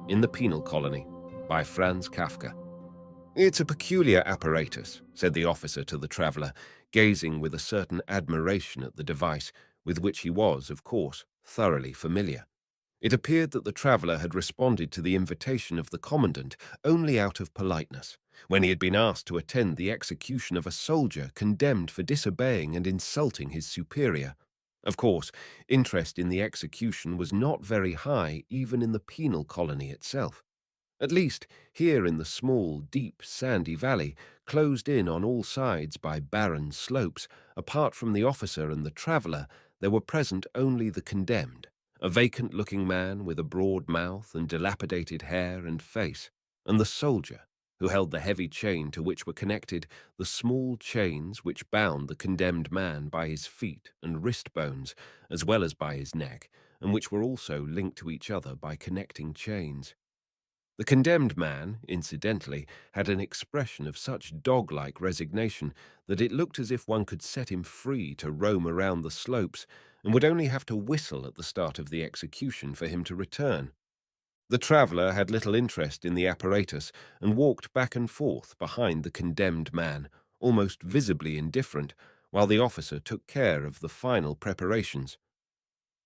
in the Penal Colony by Franz Kafka. "It's a peculiar apparatus," said the officer to the traveller, gazing with a certain admiration at the device, with which he was, of course, thoroughly familiar. It appeared that the traveller had responded to the invitation of the commandant only out of politeness, when he had been asked to attend the execution of a soldier condemned for disobeying and insulting his superior. Of course, interest in the execution was not very high even in the penal colony itself. At least, here in the small, deep, sandy valley, closed in on all sides by barren slopes, apart from the officer and the traveller, there were present only the condemned, a vacant-looking man with a broad mouth and dilapidated hair and face, and the soldier, who held the heavy chain to which were connected the small chains which bound the condemned man by his feet and wrist bones, as well as by his neck, and which were also linked to each other by connecting chains. The condemned man, incidentally, had an expression of such dog-like resignation that it looked as if one could set him free to roam around the slopes and would only have to whistle at the start of the execution for him to return. The traveller had little interest in the apparatus and walked back and forth behind the condemned man, almost visibly indifferent, while the officer took care of the final preparations.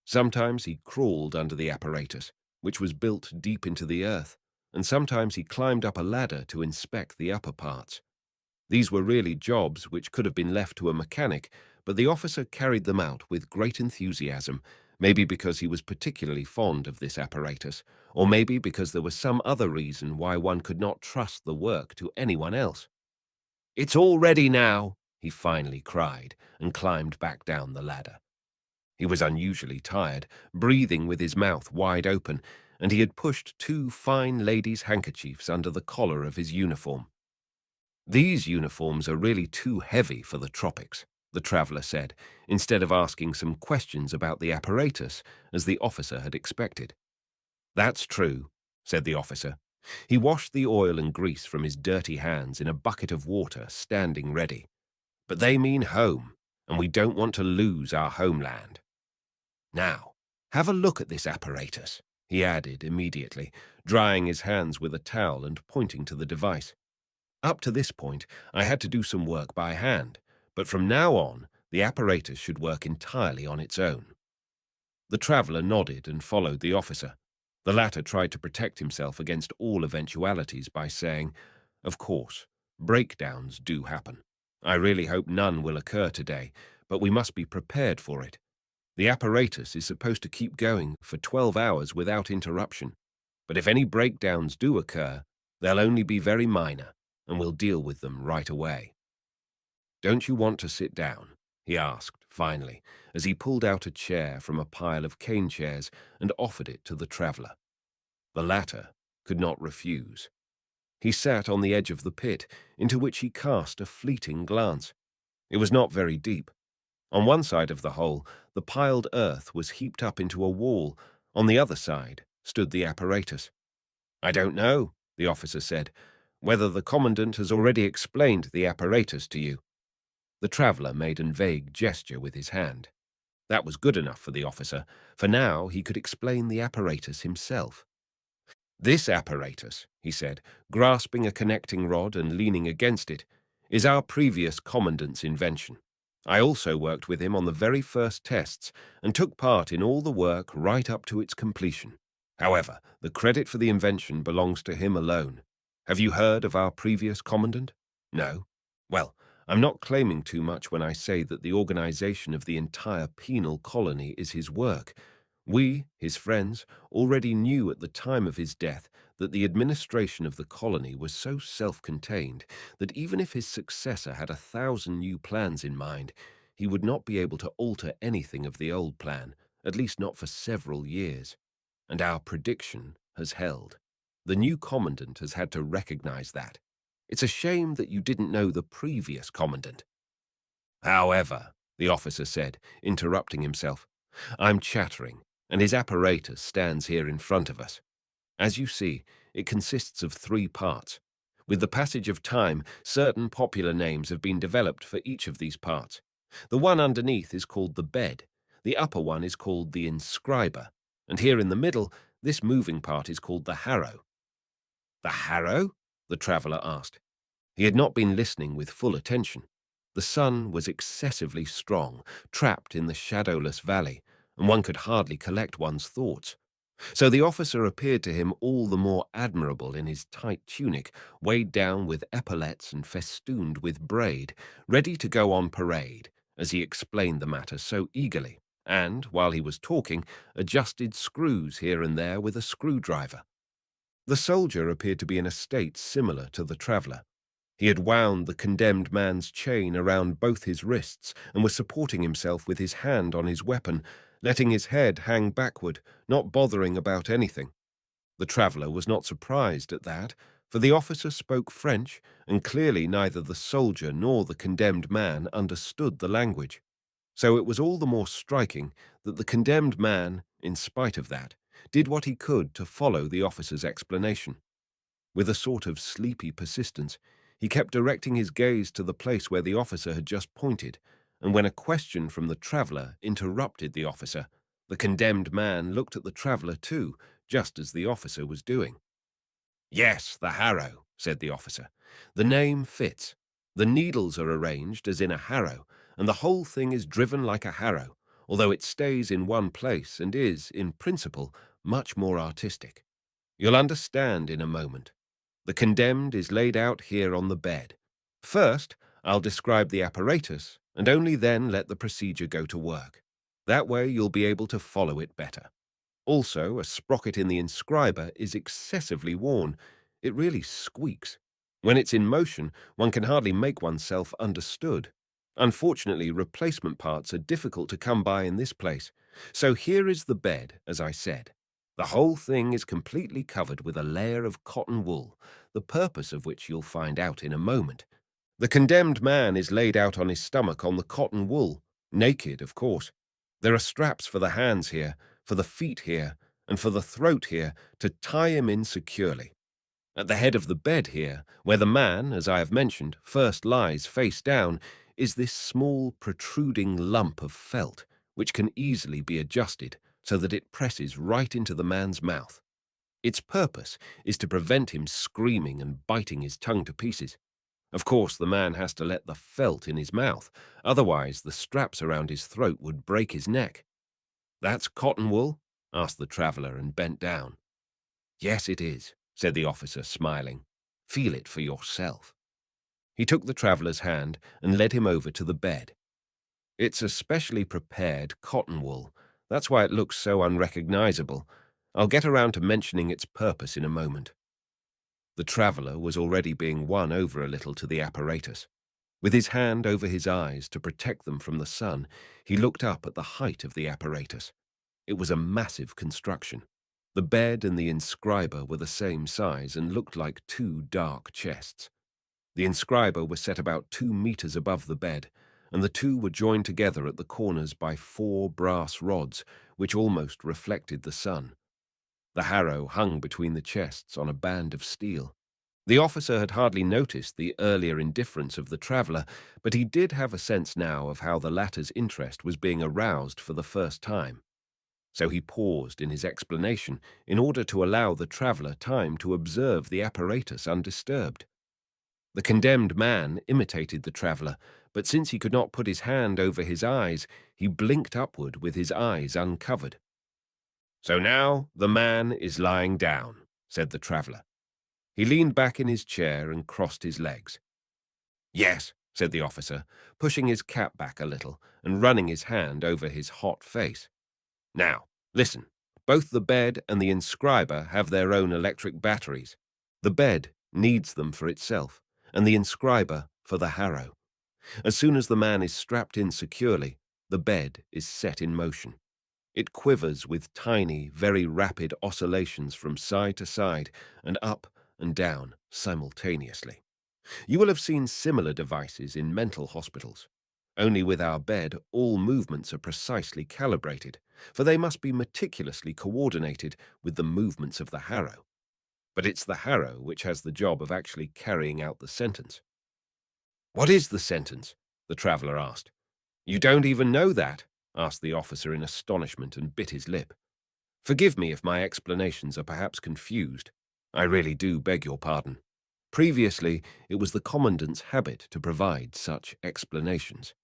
Sometimes he crawled under the apparatus, which was built deep into the earth, and sometimes he climbed up a ladder to inspect the upper parts. These were really jobs which could have been left to a mechanic, but the officer carried them out with great enthusiasm, maybe because he was particularly fond of this apparatus, or maybe because there was some other reason why one could not trust the work to anyone else. "It's all ready now," he finally cried, and climbed back down the ladder. He was unusually tired, breathing with his mouth wide open, and he had pushed 2 fine ladies' handkerchiefs under the collar of his uniform. "These uniforms are really too heavy for the tropics," the traveller said, instead of asking some questions about the apparatus, as the officer had expected. "That's true," said the officer. He washed the oil and grease from his dirty hands in a bucket of water standing ready. "But they mean home, and we don't want to lose our homeland. Now, have a look at this apparatus," he added immediately, drying his hands with a towel and pointing to the device. "Up to this point, I had to do some work by hand, but from now on, the apparatus should work entirely on its own." The traveller nodded and followed the officer. The latter tried to protect himself against all eventualities by saying, "Of course, breakdowns do happen. I really hope none will occur today, but we must be prepared for it. The apparatus is supposed to keep going for 12 hours without interruption, but if any breakdowns do occur, they'll only be very minor, and we'll deal with them right away. Don't you want to sit down?" he asked, finally, as he pulled out a chair from a pile of cane chairs and offered it to the traveller. The latter could not refuse. He sat on the edge of the pit, into which he cast a fleeting glance. It was not very deep. On one side of the hole, the piled earth was heaped up into a wall. On the other side stood the apparatus. "I don't know," the officer said, "whether the commandant has already explained the apparatus to you." The traveller made a vague gesture with his hand. That was good enough for the officer, for now he could explain the apparatus himself. "This apparatus," he said, grasping a connecting rod and leaning against it, "is our previous commandant's invention. I also worked with him on the very first tests and took part in all the work right up to its completion. However, the credit for the invention belongs to him alone. Have you heard of our previous commandant? No? Well, I'm not claiming too much when I say that the organization of the entire penal colony is his work. We, his friends, already knew at the time of his death that the administration of the colony was so self-contained that even if his successor had 1,000 new plans in mind, he would not be able to alter anything of the old plan, at least not for several years. And our prediction has held. The new commandant has had to recognize that. It's a shame that you didn't know the previous commandant." "However," the officer said, interrupting himself, "I'm chattering, and his apparatus stands here in front of us. As you see, it consists of 3 parts. With the passage of time, certain popular names have been developed for each of these parts. The one underneath is called the bed, the upper one is called the inscriber, and here in the middle This moving part is called the harrow. The harrow? The traveller asked. He had not been listening with full attention. The sun was excessively strong, trapped in the shadowless valley, and one could hardly collect one's thoughts. So the officer appeared to him all the more admirable in his tight tunic, weighed down with epaulets and festooned with braid, ready to go on parade, as he explained the matter so eagerly, and, while he was talking, adjusted screws here and there with a screwdriver. The soldier appeared to be in a state similar to the traveller. He had wound the condemned man's chain around both his wrists and was supporting himself with his hand on his weapon, letting his head hang backward, not bothering about anything. The traveller was not surprised at that, for the officer spoke French, and clearly neither the soldier nor the condemned man understood the language. So it was all the more striking that the condemned man, in spite of that, did what he could to follow the officer's explanation. With a sort of sleepy persistence, he kept directing his gaze to the place where the officer had just pointed, and when a question from the traveller interrupted the officer, the condemned man looked at the traveller too, just as the officer was doing. Yes, the harrow, said the officer. The name fits. The needles are arranged as in a harrow, and the whole thing is driven like a harrow, although it stays in one place and is, in principle, much more artistic. You'll understand in a moment. The condemned is laid out here on the bed. First, I'll describe the apparatus, and only then let the procedure go to work. That way you'll be able to follow it better. Also, a sprocket in the inscriber is excessively worn. It really squeaks. When it's in motion, one can hardly make oneself understood. Unfortunately, replacement parts are difficult to come by in this place. So here is the bed, as I said. The whole thing is completely covered with a layer of cotton wool, the purpose of which you'll find out in a moment. The condemned man is laid out on his stomach on the cotton wool, naked, of course. There are straps for the hands here, for the feet here, and for the throat here to tie him in securely. At the head of the bed here, where the man, as I have mentioned, first lies face down, is this small protruding lump of felt, which can easily be adjusted so that it presses right into the man's mouth. Its purpose is to prevent him screaming and biting his tongue to pieces. Of course, the man has to let the felt in his mouth, otherwise the straps around his throat would break his neck. That's cotton wool? Asked the traveller and bent down. Yes, it is, said the officer, smiling. Feel it for yourself. He took the traveller's hand and led him over to the bed. It's a specially prepared cotton wool. That's why it looks so unrecognizable. I'll get around to mentioning its purpose in a moment. The traveller was already being won over a little to the apparatus. With his hand over his eyes to protect them from the sun, he looked up at the height of the apparatus. It was a massive construction. The bed and the inscriber were the same size and looked like two dark chests. The inscriber was set about 2 meters above the bed, and the two were joined together at the corners by 4 brass rods, which almost reflected the sun. The harrow hung between the chests on a band of steel. The officer had hardly noticed the earlier indifference of the traveller, but he did have a sense now of how the latter's interest was being aroused for the first time. So he paused in his explanation in order to allow the traveller time to observe the apparatus undisturbed. The condemned man imitated the traveller, but since he could not put his hand over his eyes, he blinked upward with his eyes uncovered. So now the man is lying down, said the traveller. He leaned back in his chair and crossed his legs. Yes, said the officer, pushing his cap back a little and running his hand over his hot face. Now, listen. Both the bed and the inscriber have their own electric batteries. The bed needs them for itself, and the inscriber for the harrow. As soon as the man is strapped in securely, the bed is set in motion. It quivers with tiny, very rapid oscillations from side to side and up and down simultaneously. You will have seen similar devices in mental hospitals. Only with our bed, all movements are precisely calibrated, for they must be meticulously coordinated with the movements of the harrow. But it's the harrow which has the job of actually carrying out the sentence. What is the sentence? The traveller asked. You don't even know that? Asked the officer in astonishment and bit his lip. Forgive me if my explanations are perhaps confused. I really do beg your pardon. Previously, it was the Commandant's habit to provide such explanations.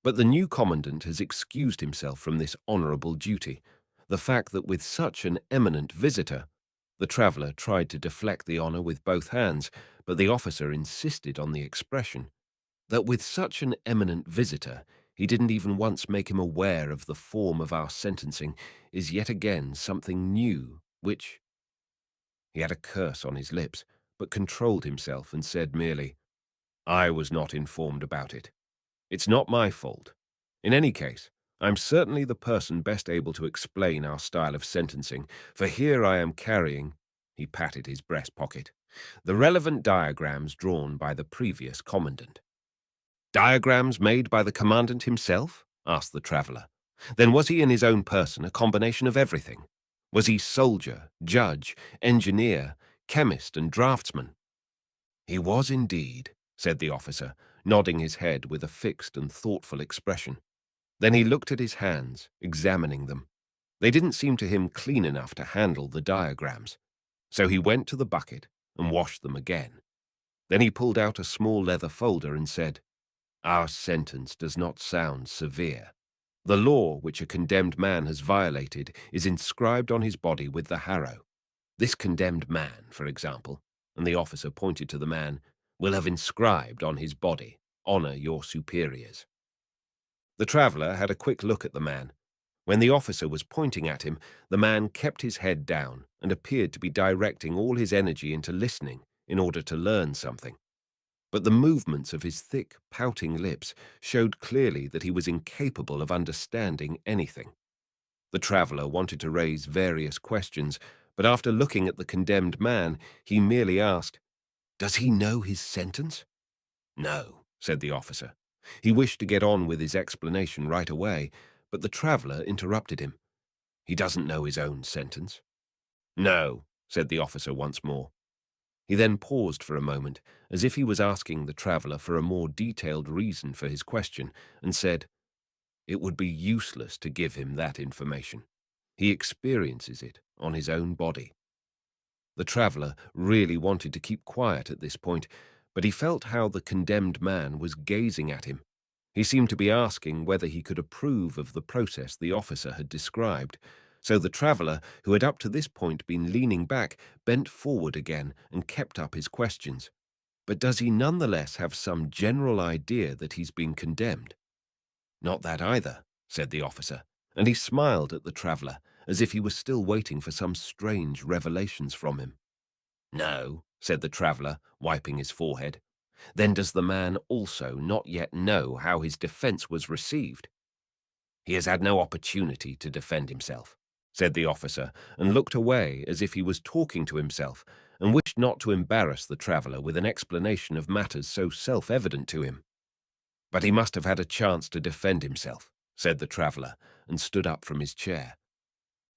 But the new Commandant has excused himself from this honourable duty. The fact that with such an eminent visitor, the traveller tried to deflect the honour with both hands, but the officer insisted on the expression, that with such an eminent visitor, he didn't even once make him aware of the form of our sentencing, is yet again something new, which— He had a curse on his lips, but controlled himself and said merely, I was not informed about it. It's not my fault. In any case, I'm certainly the person best able to explain our style of sentencing, for here I am carrying— He patted his breast pocket— the relevant diagrams drawn by the previous commandant. Diagrams made by the commandant himself? Asked the traveller. Then was he in his own person a combination of everything? Was he soldier, judge, engineer, chemist, and draftsman? He was indeed, said the officer, nodding his head with a fixed and thoughtful expression. Then he looked at his hands, examining them. They didn't seem to him clean enough to handle the diagrams. So he went to the bucket and washed them again. Then he pulled out a small leather folder and said, Our sentence does not sound severe. The law which a condemned man has violated is inscribed on his body with the harrow. This condemned man, for example, and the officer pointed to the man, will have inscribed on his body, Honour your superiors. The traveller had a quick look at the man. When the officer was pointing at him, the man kept his head down and appeared to be directing all his energy into listening in order to learn something. But the movements of his thick, pouting lips showed clearly that he was incapable of understanding anything. The traveller wanted to raise various questions, but after looking at the condemned man, he merely asked, Does he know his sentence? No, said the officer. He wished to get on with his explanation right away, but the traveller interrupted him. He doesn't know his own sentence. No, said the officer once more. He then paused for a moment, as if he was asking the traveller for a more detailed reason for his question, and said, It would be useless to give him that information. He experiences it on his own body. The traveller really wanted to keep quiet at this point, but he felt how the condemned man was gazing at him. He seemed to be asking whether he could approve of the process the officer had described. So the traveller, who had up to this point been leaning back, bent forward again and kept up his questions. But does he nonetheless have some general idea that he's been condemned? Not that either, said the officer, and he smiled at the traveller, as if he was still waiting for some strange revelations from him. No, said the traveller, wiping his forehead. Then does the man also not yet know how his defence was received? He has had no opportunity to defend himself, said the officer, and looked away as if he was talking to himself, and wished not to embarrass the traveller with an explanation of matters so self-evident to him. But he must have had a chance to defend himself, said the traveller, and stood up from his chair.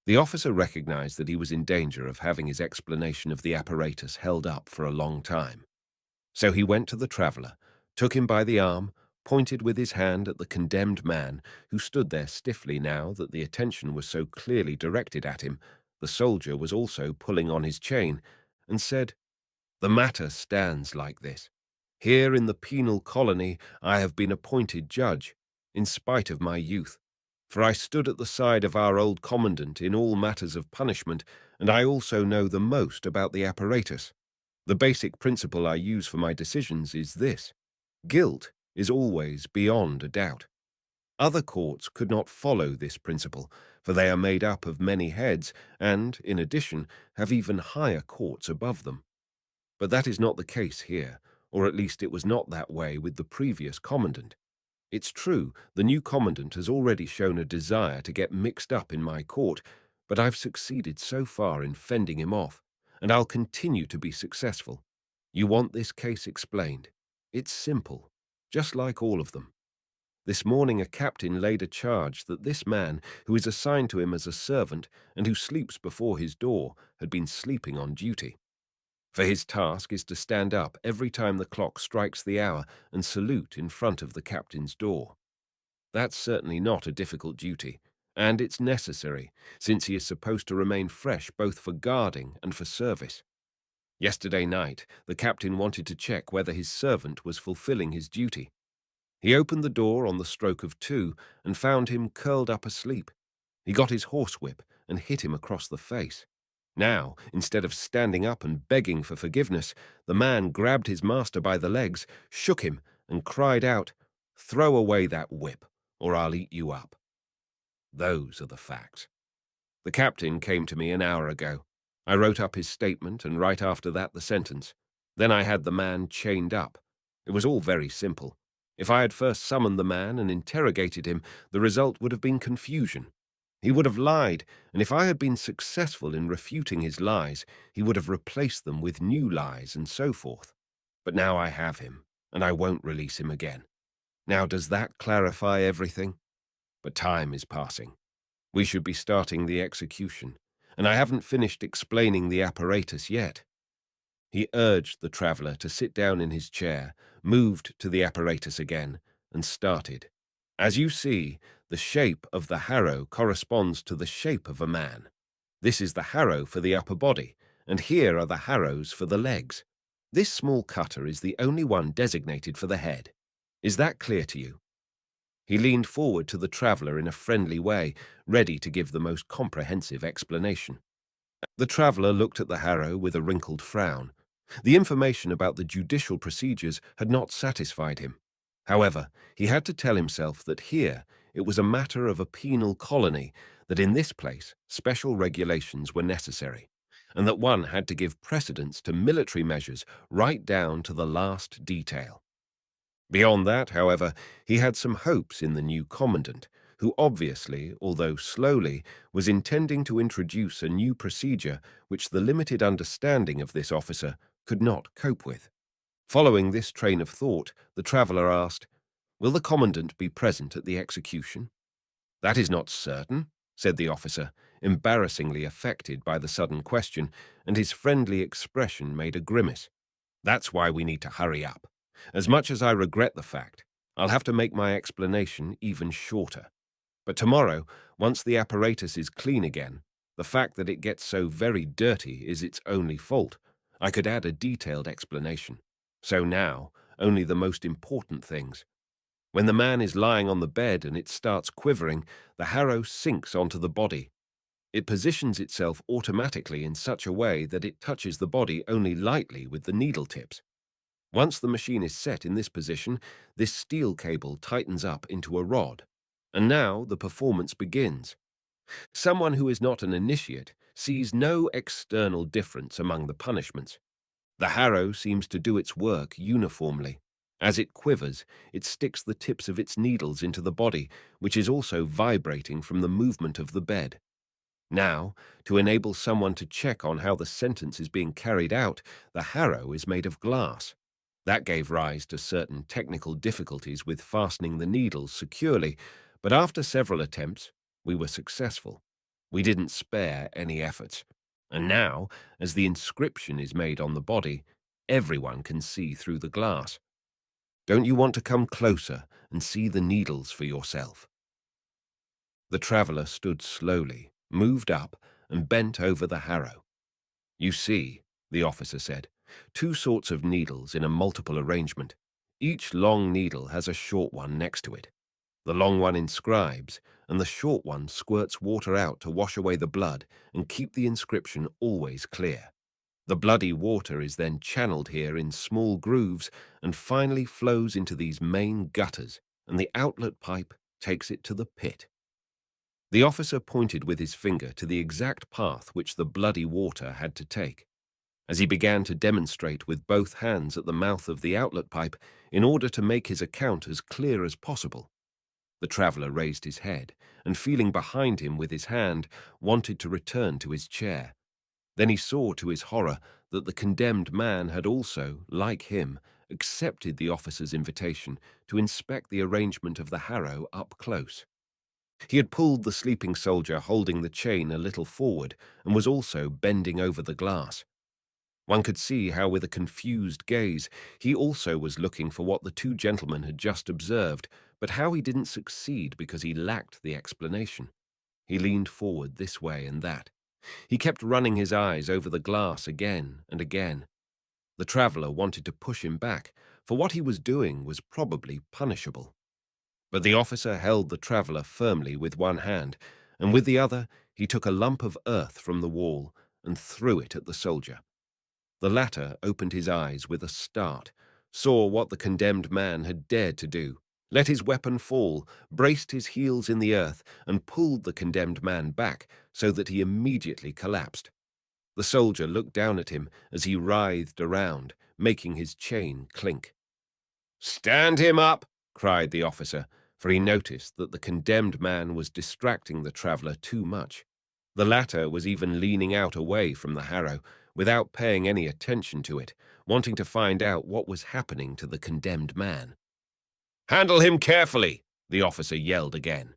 The officer recognized that he was in danger of having his explanation of the apparatus held up for a long time. So he went to the traveller, took him by the arm, pointed with his hand at the condemned man, who stood there stiffly now that the attention was so clearly directed at him. The soldier was also pulling on his chain, and said, The matter stands like this. Here in the penal colony I have been appointed judge, in spite of my youth, for I stood at the side of our old commandant in all matters of punishment, and I also know the most about the apparatus. The basic principle I use for my decisions is this: guilt is always beyond a doubt. Other courts could not follow this principle, for they are made up of many heads and, in addition, have even higher courts above them. But that is not the case here, or at least it was not that way with the previous commandant. It's true, the new commandant has already shown a desire to get mixed up in my court, but I've succeeded so far in fending him off, and I'll continue to be successful. You want this case explained? It's simple, just like all of them. This morning a captain laid a charge that this man, who is assigned to him as a servant and who sleeps before his door, had been sleeping on duty. For his task is to stand up every time the clock strikes the hour and salute in front of the captain's door. That's certainly not a difficult duty, and it's necessary, since he is supposed to remain fresh both for guarding and for service. Yesterday night, the captain wanted to check whether his servant was fulfilling his duty. He opened the door on the stroke of 2 and found him curled up asleep. He got his horsewhip and hit him across the face. Now, instead of standing up and begging for forgiveness, the man grabbed his master by the legs, shook him, and cried out, "Throw away that whip, or I'll eat you up." Those are the facts. The captain came to me an hour ago. I wrote up his statement, and right after that the sentence. Then I had the man chained up. It was all very simple. If I had first summoned the man and interrogated him, the result would have been confusion. He would have lied, and if I had been successful in refuting his lies, he would have replaced them with new lies and so forth. But now I have him, and I won't release him again. Now, does that clarify everything? But time is passing. We should be starting the execution, and I haven't finished explaining the apparatus yet. He urged the traveller to sit down in his chair, moved to the apparatus again, and started. As you see, the shape of the harrow corresponds to the shape of a man. This is the harrow for the upper body, and here are the harrows for the legs. This small cutter is the only one designated for the head. Is that clear to you? He leaned forward to the traveller in a friendly way, ready to give the most comprehensive explanation. The traveller looked at the harrow with a wrinkled frown. The information about the judicial procedures had not satisfied him. However, he had to tell himself that here it was a matter of a penal colony, that in this place special regulations were necessary, and that one had to give precedence to military measures right down to the last detail. Beyond that, however, he had some hopes in the new commandant, who obviously, although slowly, was intending to introduce a new procedure which the limited understanding of this officer could not cope with. Following this train of thought, the traveller asked, "Will the commandant be present at the execution?" "That is not certain," said the officer, embarrassingly affected by the sudden question, and his friendly expression made a grimace. "That's why we need to hurry up. As much as I regret the fact, I'll have to make my explanation even shorter. But tomorrow, once the apparatus is clean again, the fact that it gets so very dirty is its only fault. I could add a detailed explanation. So now, only the most important things. When the man is lying on the bed and it starts quivering, the harrow sinks onto the body. It positions itself automatically in such a way that it touches the body only lightly with the needle tips. Once the machine is set in this position, this steel cable tightens up into a rod. And now the performance begins. Someone who is not an initiate sees no external difference among the punishments. The harrow seems to do its work uniformly. As it quivers, it sticks the tips of its needles into the body, which is also vibrating from the movement of the bed. Now, to enable someone to check on how the sentence is being carried out, the harrow is made of glass. That gave rise to certain technical difficulties with fastening the needles securely, but after several attempts, we were successful. We didn't spare any efforts. And now, as the inscription is made on the body, everyone can see through the glass. Don't you want to come closer and see the needles for yourself? The traveller stood slowly, moved up, and bent over the harrow. "You see," the officer said, "two sorts of needles in a multiple arrangement. Each long needle has a short one next to it. The long one inscribes, and the short one squirts water out to wash away the blood and keep the inscription always clear. The bloody water is then channeled here in small grooves and finally flows into these main gutters, and the outlet pipe takes it to the pit." The officer pointed with his finger to the exact path which the bloody water had to take. As he began to demonstrate with both hands at the mouth of the outlet pipe in order to make his account as clear as possible, the traveller raised his head and, feeling behind him with his hand, wanted to return to his chair. Then he saw to his horror that the condemned man had also, like him, accepted the officer's invitation to inspect the arrangement of the harrow up close. He had pulled the sleeping soldier holding the chain a little forward and was also bending over the glass. One could see how, with a confused gaze, he also was looking for what the two gentlemen had just observed, but how he didn't succeed because he lacked the explanation. He leaned forward this way and that. He kept running his eyes over the glass again and again. The traveller wanted to push him back, for what he was doing was probably punishable. But the officer held the traveller firmly with one hand, and with the other he took a lump of earth from the wall and threw it at the soldier. The latter opened his eyes with a start, saw what the condemned man had dared to do, let his weapon fall, braced his heels in the earth, and pulled the condemned man back so that he immediately collapsed. The soldier looked down at him as he writhed around, making his chain clink. "Stand him up!" cried the officer, for he noticed that the condemned man was distracting the traveller too much. The latter was even leaning out away from the harrow, without paying any attention to it, wanting to find out what was happening to the condemned man. "Handle him carefully!" the officer yelled again.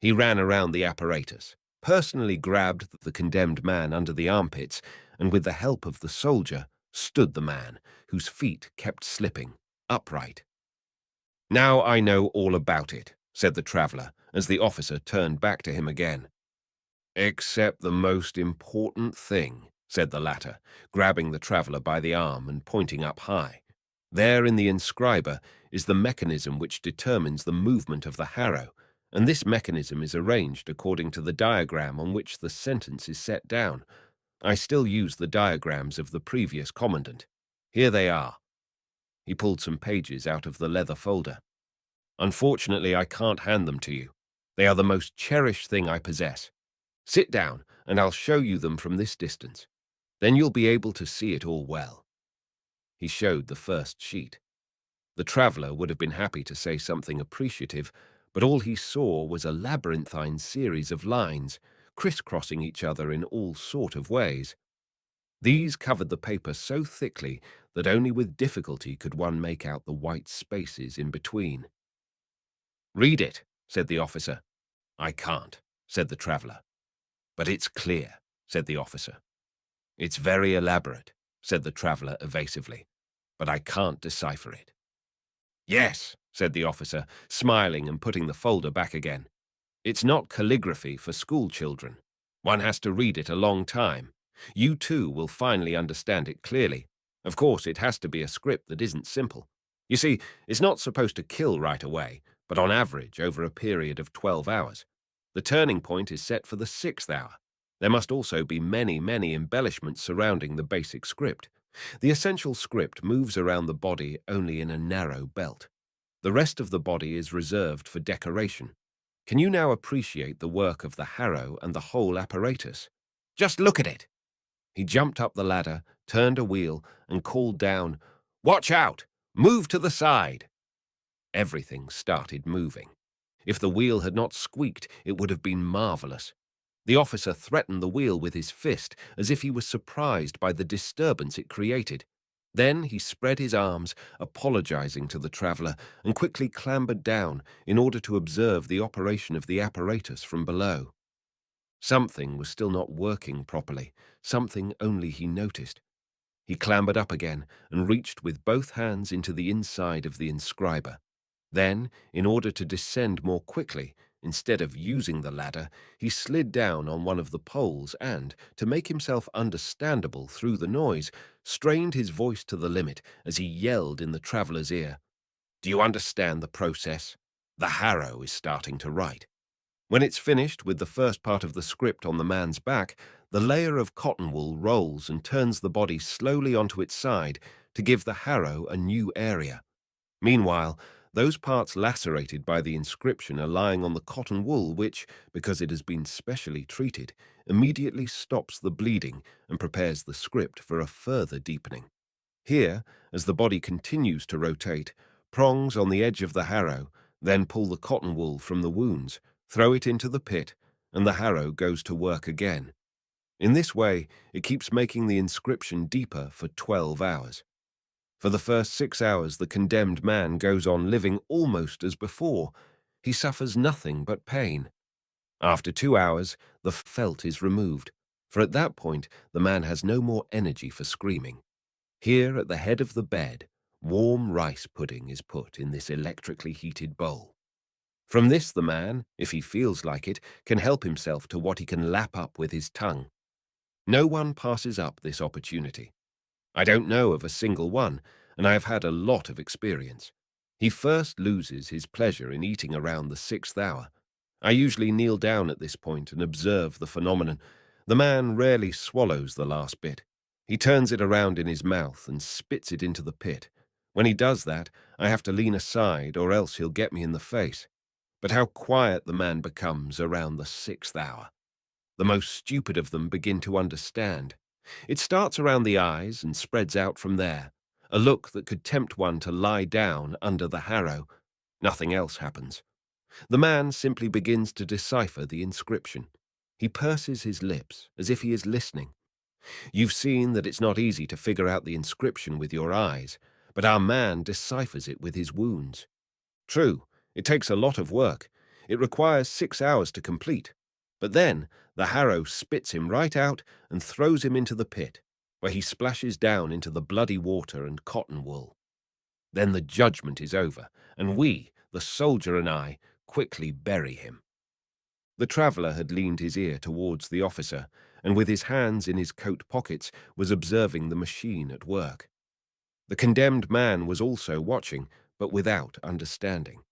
He ran around the apparatus, personally grabbed the condemned man under the armpits, and with the help of the soldier, stood the man, whose feet kept slipping, upright. "Now I know all about it," said the traveller, as the officer turned back to him again. "Except the most important thing," said the latter, grabbing the traveller by the arm and pointing up high. "There in the inscriber is the mechanism which determines the movement of the harrow, and this mechanism is arranged according to the diagram on which the sentence is set down. I still use the diagrams of the previous commandant. Here they are." He pulled some pages out of the leather folder. "Unfortunately, I can't hand them to you. They are the most cherished thing I possess. Sit down, and I'll show you them from this distance. Then you'll be able to see it all well." He showed the first sheet. The traveller would have been happy to say something appreciative, but all he saw was a labyrinthine series of lines, crisscrossing each other in all sort of ways. These covered the paper so thickly that only with difficulty could one make out the white spaces in between. "Read it," said the officer. "I can't," said the traveller. "But it's clear," said the officer. "It's very elaborate," said the traveller evasively, "but I can't decipher it." "Yes," said the officer, smiling and putting the folder back again. "It's not calligraphy for school children. One has to read it a long time. You too will finally understand it clearly. Of course, it has to be a script that isn't simple. You see, it's not supposed to kill right away, but on average over a period of 12 hours. The turning point is set for the 6th hour. There must also be many, many embellishments surrounding the basic script. The essential script moves around the body only in a narrow belt. The rest of the body is reserved for decoration. Can you now appreciate the work of the harrow and the whole apparatus? Just look at it." He jumped up the ladder, turned a wheel, and called down, "Watch out! Move to the side!" Everything started moving. If the wheel had not squeaked, it would have been marvellous. The officer threatened the wheel with his fist, as if he was surprised by the disturbance it created. Then he spread his arms, apologizing to the traveller, and quickly clambered down in order to observe the operation of the apparatus from below. Something was still not working properly, something only he noticed. He clambered up again and reached with both hands into the inside of the inscriber. Then, in order to descend more quickly, instead of using the ladder, he slid down on one of the poles and, to make himself understandable through the noise, strained his voice to the limit as he yelled in the traveller's ear, "Do you understand the process? The harrow is starting to write. When it's finished with the first part of the script on the man's back, the layer of cotton wool rolls and turns the body slowly onto its side to give the harrow a new area. Meanwhile, those parts lacerated by the inscription are lying on the cotton wool which, because it has been specially treated, immediately stops the bleeding and prepares the script for a further deepening. Here, as the body continues to rotate, prongs on the edge of the harrow, then pull the cotton wool from the wounds, throw it into the pit, and the harrow goes to work again. In this way, it keeps making the inscription deeper for 12 hours. For the first 6 hours, the condemned man goes on living almost as before. He suffers nothing but pain. After 2 hours, the felt is removed, for at that point, the man has no more energy for screaming. Here at the head of the bed, warm rice pudding is put in this electrically heated bowl. From this, the man, if he feels like it, can help himself to what he can lap up with his tongue. No one passes up this opportunity. I don't know of a single one, and I have had a lot of experience. He first loses his pleasure in eating around the 6th hour. I usually kneel down at this point and observe the phenomenon. The man rarely swallows the last bit. He turns it around in his mouth and spits it into the pit. When he does that, I have to lean aside or else he'll get me in the face. But how quiet the man becomes around the 6th hour. The most stupid of them begin to understand. It starts around the eyes and spreads out from there, a look that could tempt one to lie down under the harrow. Nothing else happens. The man simply begins to decipher the inscription. He purses his lips as if he is listening. You've seen that it's not easy to figure out the inscription with your eyes, but our man deciphers it with his wounds. True, it takes a lot of work. It requires 6 hours to complete. But then the harrow spits him right out and throws him into the pit, where he splashes down into the bloody water and cotton wool. Then the judgment is over, and we, the soldier and I, quickly bury him. The traveller had leaned his ear towards the officer, and with his hands in his coat pockets was observing the machine at work. The condemned man was also watching, but without understanding.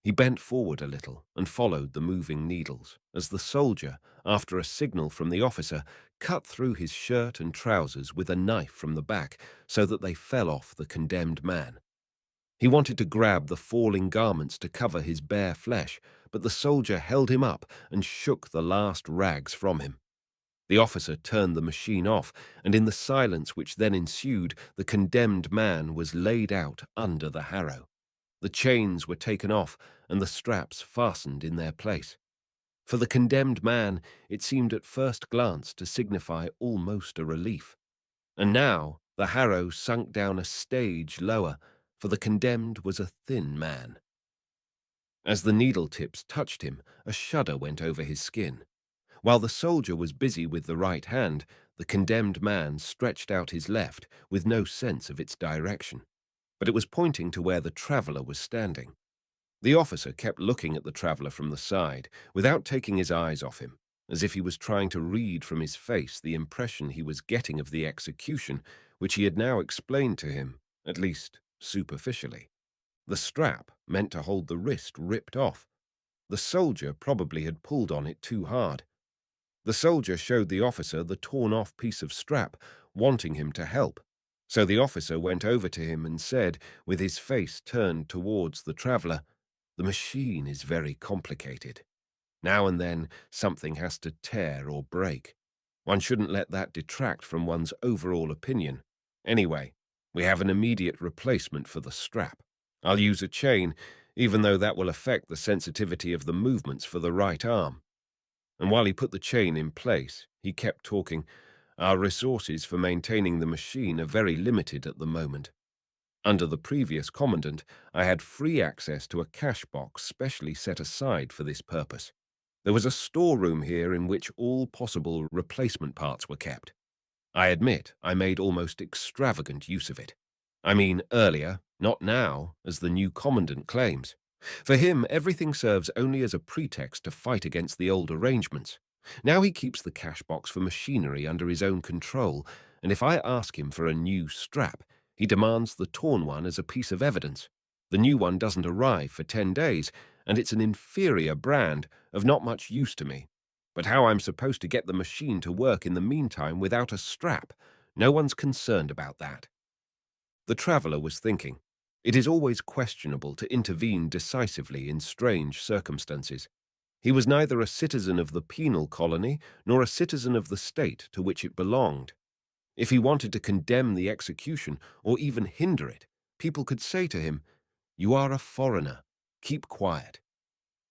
He bent forward a little and followed the moving needles, as the soldier, after a signal from the officer, cut through his shirt and trousers with a knife from the back so that they fell off the condemned man. He wanted to grab the falling garments to cover his bare flesh, but the soldier held him up and shook the last rags from him. The officer turned the machine off, and in the silence which then ensued, the condemned man was laid out under the harrow. The chains were taken off, and the straps fastened in their place. For the condemned man, it seemed at first glance to signify almost a relief. And now the harrow sunk down a stage lower, for the condemned was a thin man. As the needle tips touched him, a shudder went over his skin. While the soldier was busy with the right hand, the condemned man stretched out his left with no sense of its direction, but it was pointing to where the traveller was standing. The officer kept looking at the traveller from the side, without taking his eyes off him, as if he was trying to read from his face the impression he was getting of the execution, which he had now explained to him, at least superficially. The strap, meant to hold the wrist, ripped off. The soldier probably had pulled on it too hard. The soldier showed the officer the torn-off piece of strap, wanting him to help. So the officer went over to him and said, with his face turned towards the traveller, "The machine is very complicated. Now and then something has to tear or break. One shouldn't let that detract from one's overall opinion. Anyway, we have an immediate replacement for the strap. I'll use a chain, even though that will affect the sensitivity of the movements for the right arm." And while he put the chain in place, he kept talking. "Our resources for maintaining the machine are very limited at the moment. Under the previous commandant, I had free access to a cash box specially set aside for this purpose. There was a storeroom here in which all possible replacement parts were kept. I admit I made almost extravagant use of it. I mean earlier, not now, as the new commandant claims. For him, everything serves only as a pretext to fight against the old arrangements. Now he keeps the cash box for machinery under his own control, and if I ask him for a new strap, he demands the torn one as a piece of evidence. The new one doesn't arrive for 10 days, and it's an inferior brand of not much use to me. But how I'm supposed to get the machine to work in the meantime without a strap, no one's concerned about that. The traveller was thinking. It is always questionable to intervene decisively in strange circumstances. He was neither a citizen of the penal colony nor a citizen of the state to which it belonged. If he wanted to condemn the execution or even hinder it, people could say to him, "You are a foreigner. Keep quiet."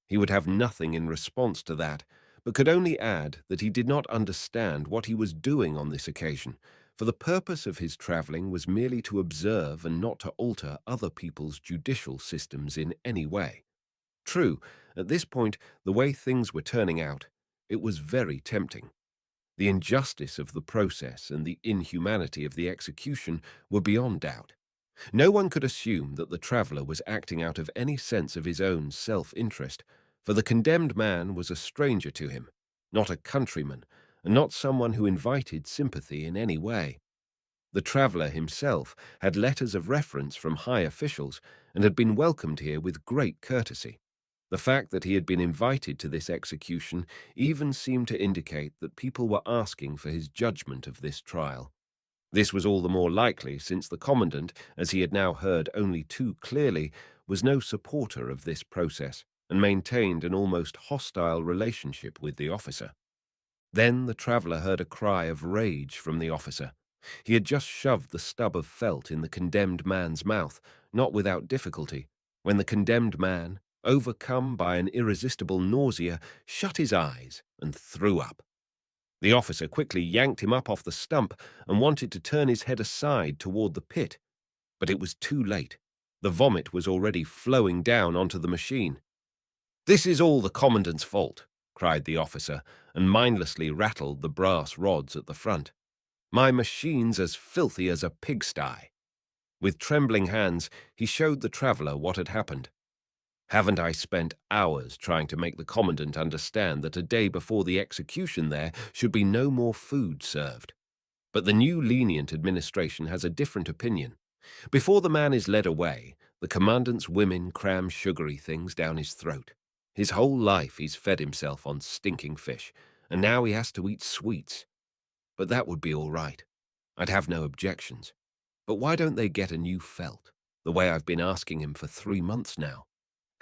He would have nothing in response to that, but could only add that he did not understand what he was doing on this occasion, for the purpose of his travelling was merely to observe and not to alter other people's judicial systems in any way. True, at this point, the way things were turning out, it was very tempting. The injustice of the process and the inhumanity of the execution were beyond doubt. No one could assume that the traveller was acting out of any sense of his own self-interest, for the condemned man was a stranger to him, not a countryman, and not someone who invited sympathy in any way. The traveller himself had letters of reference from high officials and had been welcomed here with great courtesy. The fact that he had been invited to this execution even seemed to indicate that people were asking for his judgment of this trial. This was all the more likely since the commandant, as he had now heard only too clearly, was no supporter of this process and maintained an almost hostile relationship with the officer. Then the traveller heard a cry of rage from the officer. He had just shoved the stub of felt in the condemned man's mouth, not without difficulty, when the condemned man, overcome by an irresistible nausea, shut his eyes and threw up. The officer quickly yanked him up off the stump and wanted to turn his head aside toward the pit, but it was too late. The vomit was already flowing down onto the machine. "This is all the commandant's fault," cried the officer, and mindlessly rattled the brass rods at the front. "My machine's as filthy as a pigsty." With trembling hands, he showed the traveller what had happened. "Haven't I spent hours trying to make the commandant understand that a day before the execution there should be no more food served? But the new lenient administration has a different opinion. Before the man is led away, the commandant's women cram sugary things down his throat. His whole life he's fed himself on stinking fish, and now he has to eat sweets. But that would be all right. I'd have no objections. But why don't they get a new felt, the way I've been asking him for 3 months now?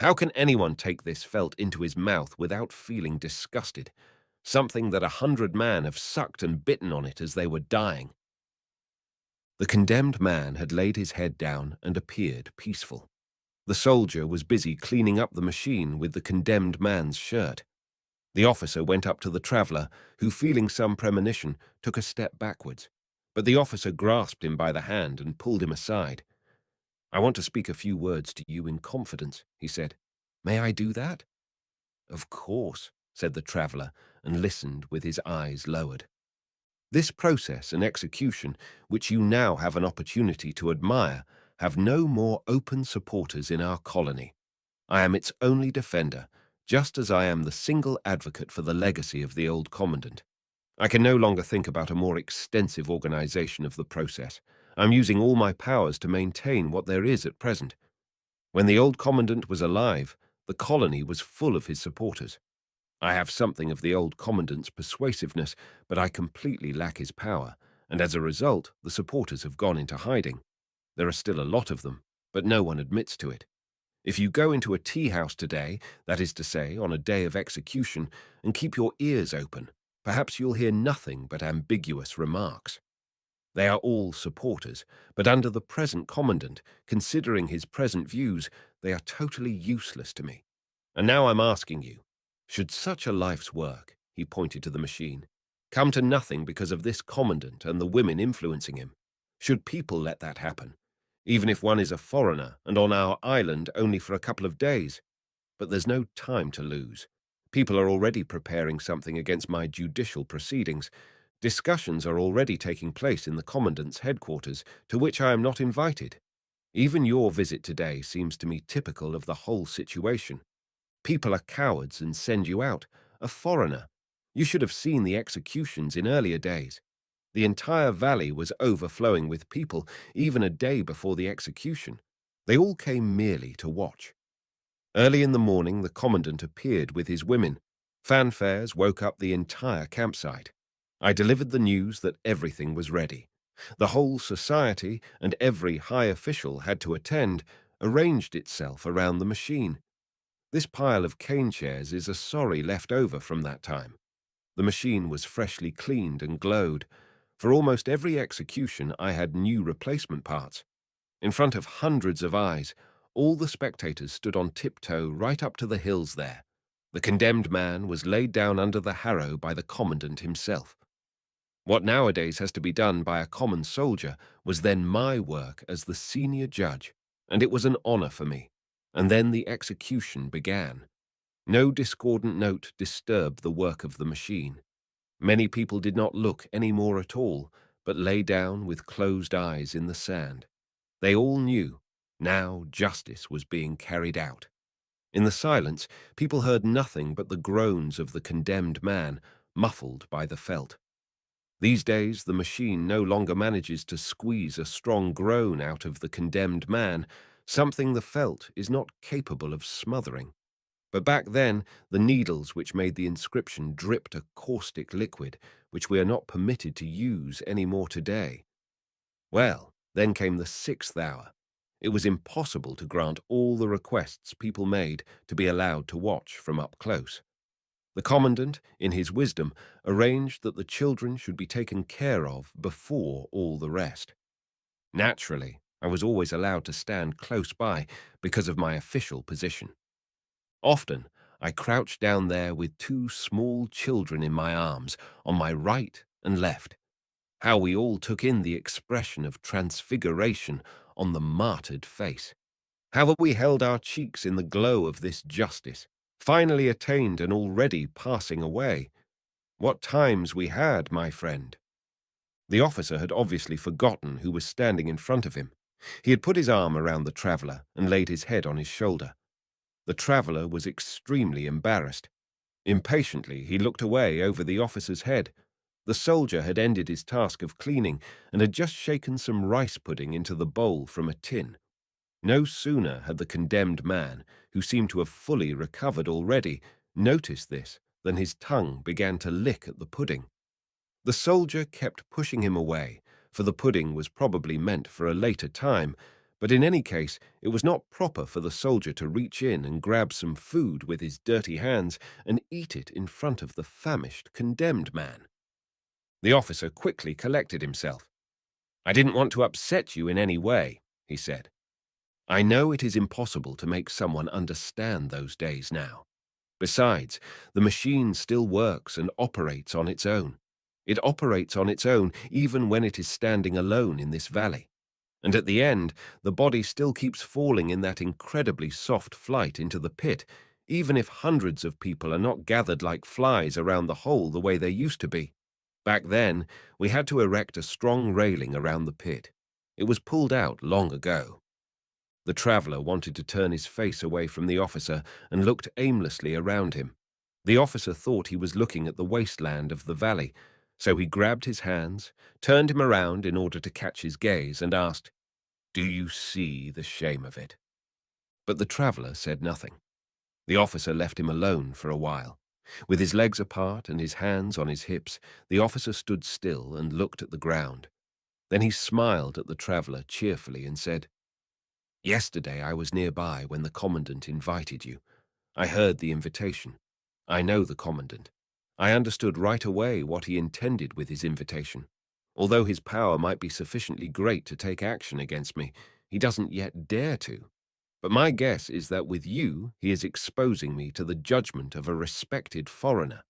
How can anyone take this felt into his mouth without feeling disgusted? Something that 100 men have sucked and bitten on it as they were dying." The condemned man had laid his head down and appeared peaceful. The soldier was busy cleaning up the machine with the condemned man's shirt. The officer went up to the traveller, who, feeling some premonition, took a step backwards. But the officer grasped him by the hand and pulled him aside. "I want to speak a few words to you in confidence," he said. "May I do that?" "Of course," said the traveller, and listened with his eyes lowered. "This process and execution, which you now have an opportunity to admire, have no more open supporters in our colony. I am its only defender, just as I am the single advocate for the legacy of the old commandant. I can no longer think about a more extensive organization of the process. I'm using all my powers to maintain what there is at present. When the old commandant was alive, the colony was full of his supporters. I have something of the old commandant's persuasiveness, but I completely lack his power, and as a result, the supporters have gone into hiding. There are still a lot of them, but no one admits to it. If you go into a tea house today, that is to say, on a day of execution, and keep your ears open, perhaps you'll hear nothing but ambiguous remarks. They are all supporters, but under the present commandant, considering his present views, they are totally useless to me. And now I'm asking you, should such a life's work," he pointed to the machine, "come to nothing because of this commandant and the women influencing him? Should people let that happen, even if one is a foreigner and on our island only for a couple of days? But there's no time to lose. People are already preparing something against my judicial proceedings. Discussions are already taking place in the commandant's headquarters, to which I am not invited. Even your visit today seems to me typical of the whole situation. People are cowards and send you out, a foreigner. You should have seen the executions in earlier days. The entire valley was overflowing with people, even a day before the execution. They all came merely to watch. Early in the morning, the commandant appeared with his women. Fanfares woke up the entire campsite. I delivered the news that everything was ready. The whole society and every high official had to attend, arranged itself around the machine. This pile of cane chairs is a sorry leftover from that time. The machine was freshly cleaned and glowed. For almost every execution, I had new replacement parts. In front of hundreds of eyes, all the spectators stood on tiptoe right up to the hills there. The condemned man was laid down under the harrow by the commandant himself. What nowadays has to be done by a common soldier was then my work as the senior judge, and it was an honor for me. And then the execution began. No discordant note disturbed the work of the machine. Many people did not look any more at all, but lay down with closed eyes in the sand. They all knew now justice was being carried out. In the silence, people heard nothing but the groans of the condemned man, muffled by the felt. These days, the machine no longer manages to squeeze a strong groan out of the condemned man, something the felt is not capable of smothering. But back then, the needles which made the inscription dripped a caustic liquid, which we are not permitted to use any more today. Well, then came the sixth hour. It was impossible to grant all the requests people made to be allowed to watch from up close. The commandant, in his wisdom, arranged that the children should be taken care of before all the rest. Naturally, I was always allowed to stand close by because of my official position. Often, I crouched down there with two small children in my arms, on my right and left. How we all took in the expression of transfiguration on the martyred face. How we held our cheeks in the glow of this justice, finally attained and already passing away. What times we had, my friend. The officer had obviously forgotten who was standing in front of him. He had put his arm around the traveller and laid his head on his shoulder. The traveller was extremely embarrassed. Impatiently, he looked away over the officer's head. The soldier had ended his task of cleaning and had just shaken some rice pudding into the bowl from a tin. No sooner had the condemned man, who seemed to have fully recovered already, noticed this than his tongue began to lick at the pudding. The soldier kept pushing him away, for the pudding was probably meant for a later time, but in any case it was not proper for the soldier to reach in and grab some food with his dirty hands and eat it in front of the famished condemned man. The officer quickly collected himself. "I didn't want to upset you in any way," he said. "I know it is impossible to make someone understand those days now. Besides, the machine still works and operates on its own. It operates on its own even when it is standing alone in this valley. And at the end, the body still keeps falling in that incredibly soft flight into the pit, even if hundreds of people are not gathered like flies around the hole the way they used to be. Back then, we had to erect a strong railing around the pit. It was pulled out long ago." The traveller wanted to turn his face away from the officer and looked aimlessly around him. The officer thought he was looking at the wasteland of the valley, so he grabbed his hands, turned him around in order to catch his gaze, and asked, "Do you see the shame of it?" But the traveller said nothing. The officer left him alone for a while. With his legs apart and his hands on his hips, the officer stood still and looked at the ground. Then he smiled at the traveller cheerfully and said, "Yesterday I was nearby when the commandant invited you. I heard the invitation. I know the commandant. I understood right away what he intended with his invitation. Although his power might be sufficiently great to take action against me, he doesn't yet dare to. But my guess is that with you, he is exposing me to the judgment of a respected foreigner.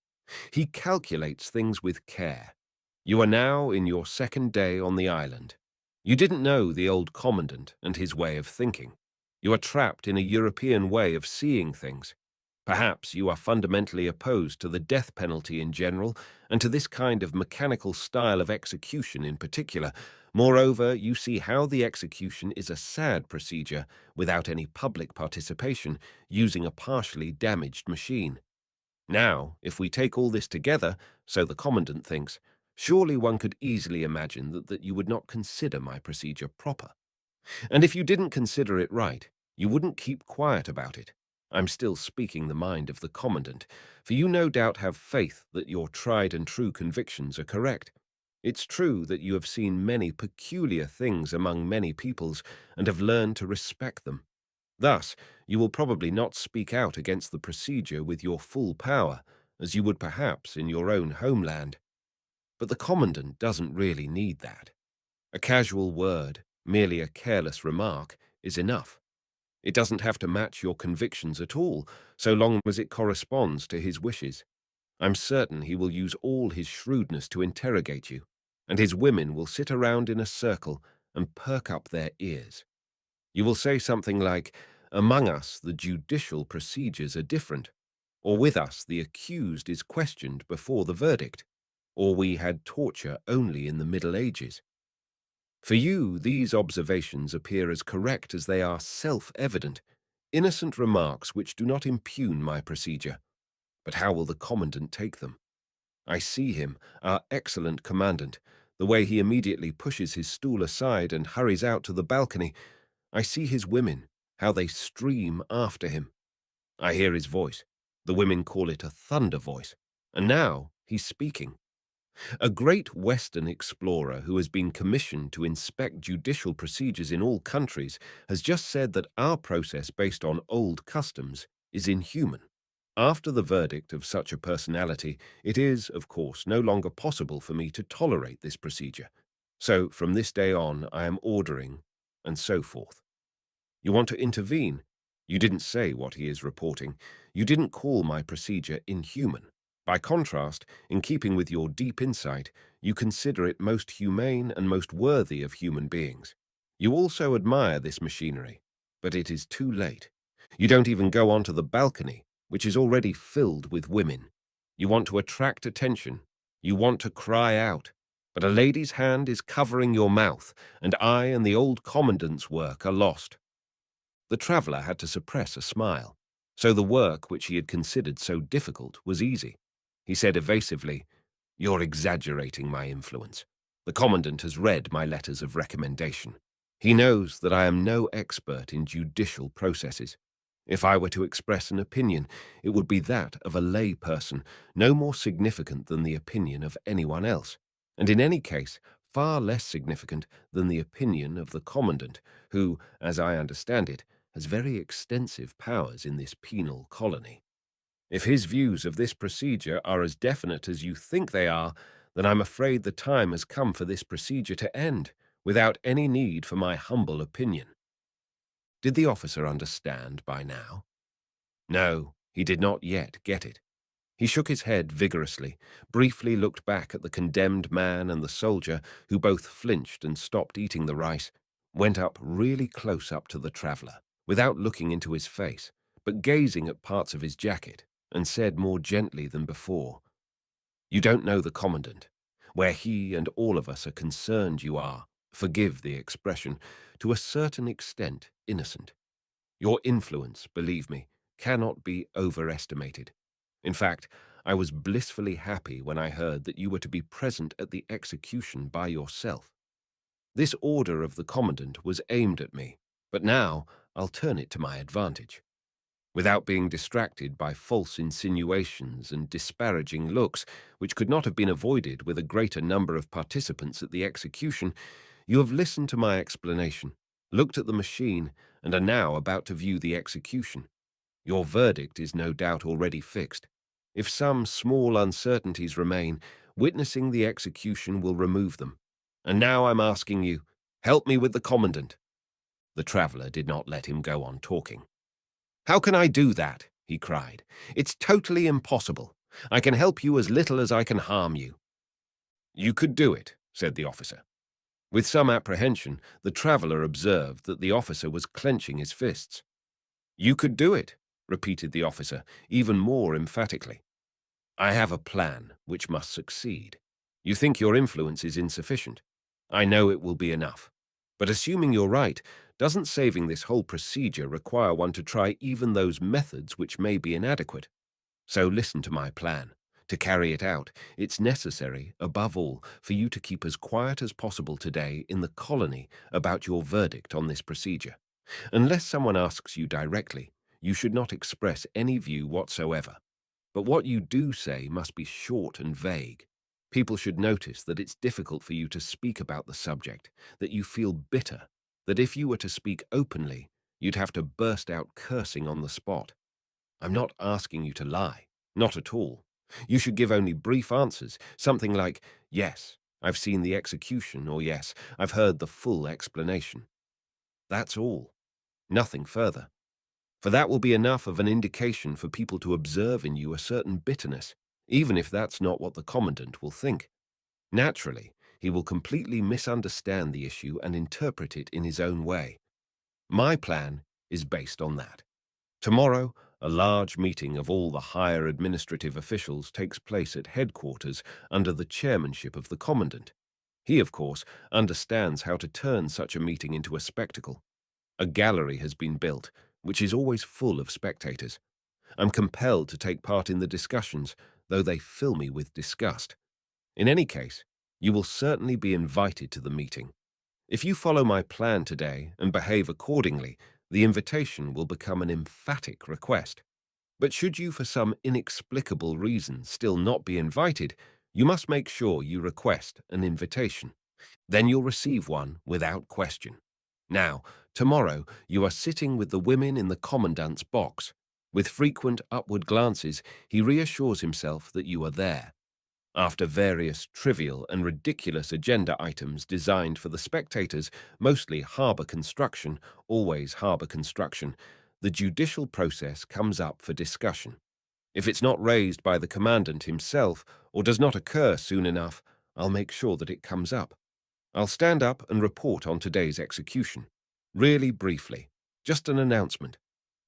He calculates things with care. You are now in your second day on the island. You didn't know the old commandant and his way of thinking. You are trapped in a European way of seeing things. Perhaps you are fundamentally opposed to the death penalty in general and to this kind of mechanical style of execution in particular. Moreover, you see how the execution is a sad procedure without any public participation, using a partially damaged machine. Now, if we take all this together, so the commandant thinks, surely one could easily imagine that you would not consider my procedure proper. And if you didn't consider it right, you wouldn't keep quiet about it. I'm still speaking the mind of the commandant, for you no doubt have faith that your tried and true convictions are correct. It's true that you have seen many peculiar things among many peoples and have learned to respect them. Thus, you will probably not speak out against the procedure with your full power, as you would perhaps in your own homeland. But the commandant doesn't really need that. A casual word, merely a careless remark, is enough. It doesn't have to match your convictions at all, so long as it corresponds to his wishes. I'm certain he will use all his shrewdness to interrogate you, and his women will sit around in a circle and perk up their ears. You will say something like, "Among us, the judicial procedures are different," or "With us, the accused is questioned before the verdict," or "We had torture only in the Middle Ages." For you, these observations appear as correct as they are self-evident, innocent remarks which do not impugn my procedure. But how will the commandant take them? I see him, our excellent commandant, the way he immediately pushes his stool aside and hurries out to the balcony. I see his women, how they stream after him. I hear his voice. The women call it a thunder voice. And now he's speaking. A great Western explorer who has been commissioned to inspect judicial procedures in all countries has just said that our process based on old customs is inhuman. After the verdict of such a personality, it is, of course, no longer possible for me to tolerate this procedure. So, from this day on, I am ordering, and so forth. You want to intervene? You didn't say what he is reporting. You didn't call my procedure inhuman. By contrast, in keeping with your deep insight, you consider it most humane and most worthy of human beings. You also admire this machinery, but it is too late. You don't even go onto the balcony, which is already filled with women. You want to attract attention. You want to cry out. But a lady's hand is covering your mouth, and I and the old commandant's work are lost. The traveller had to suppress a smile, so the work which he had considered so difficult was easy. He said evasively, "You're exaggerating my influence. The commandant has read my letters of recommendation. He knows that I am no expert in judicial processes. If I were to express an opinion, it would be that of a lay person, no more significant than the opinion of anyone else, and in any case, far less significant than the opinion of the commandant, who, as I understand it, has very extensive powers in this penal colony. If his views of this procedure are as definite as you think they are, then I'm afraid the time has come for this procedure to end, without any need for my humble opinion." Did the officer understand by now? No, he did not yet get it. He shook his head vigorously, briefly looked back at the condemned man and the soldier, who both flinched and stopped eating the rice, went up really close up to the traveller, without looking into his face, but gazing at parts of his jacket, and said more gently than before, "You don't know the commandant. Where he and all of us are concerned you are, forgive the expression, to a certain extent innocent. Your influence, believe me, cannot be overestimated. In fact, I was blissfully happy when I heard that you were to be present at the execution by yourself. This order of the commandant was aimed at me, but now I'll turn it to my advantage. Without being distracted by false insinuations and disparaging looks, which could not have been avoided with a greater number of participants at the execution, you have listened to my explanation, looked at the machine, and are now about to view the execution. Your verdict is no doubt already fixed. If some small uncertainties remain, witnessing the execution will remove them. And now I'm asking you, help me with the commandant." The traveller did not let him go on talking. "How can I do that?" he cried. "It's totally impossible. I can help you as little as I can harm you." "You could do it," said the officer. With some apprehension, the traveller observed that the officer was clenching his fists. "You could do it," repeated the officer, even more emphatically. "I have a plan which must succeed. You think your influence is insufficient. I know it will be enough. But assuming you're right, doesn't saving this whole procedure require one to try even those methods which may be inadequate? So listen to my plan. To carry it out, it's necessary, above all, for you to keep as quiet as possible today in the colony about your verdict on this procedure. Unless someone asks you directly, you should not express any view whatsoever. But what you do say must be short and vague. People should notice that it's difficult for you to speak about the subject, that you feel bitter, that if you were to speak openly, you'd have to burst out cursing on the spot. I'm not asking you to lie, not at all. You should give only brief answers, something like, "Yes, I've seen the execution," or "Yes, I've heard the full explanation." That's all. Nothing further. For that will be enough of an indication for people to observe in you a certain bitterness, even if that's not what the commandant will think. Naturally, he will completely misunderstand the issue and interpret it in his own way. My plan is based on that. Tomorrow, a large meeting of all the higher administrative officials takes place at headquarters under the chairmanship of the commandant. He, of course, understands how to turn such a meeting into a spectacle. A gallery has been built, which is always full of spectators. I'm compelled to take part in the discussions, though they fill me with disgust. In any case, you will certainly be invited to the meeting. If you follow my plan today and behave accordingly, the invitation will become an emphatic request. But should you for some inexplicable reason still not be invited, you must make sure you request an invitation. Then you'll receive one without question. Now, tomorrow, you are sitting with the women in the commandant's box. With frequent upward glances, he reassures himself that you are there. After various trivial and ridiculous agenda items designed for the spectators, mostly harbour construction, always harbour construction, the judicial process comes up for discussion. If it's not raised by the commandant himself or does not occur soon enough, I'll make sure that it comes up. I'll stand up and report on today's execution. Really briefly, just an announcement.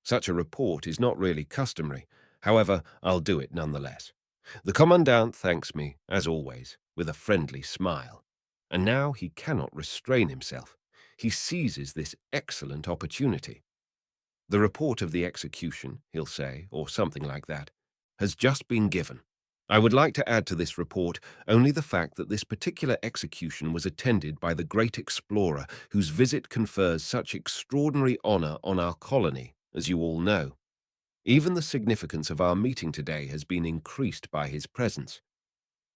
Such a report is not really customary. However, I'll do it nonetheless. The commandant thanks me, as always, with a friendly smile. And now he cannot restrain himself. He seizes this excellent opportunity. The report of the execution, he'll say, or something like that, has just been given. I would like to add to this report only the fact that this particular execution was attended by the great explorer whose visit confers such extraordinary honor on our colony, as you all know. Even the significance of our meeting today has been increased by his presence.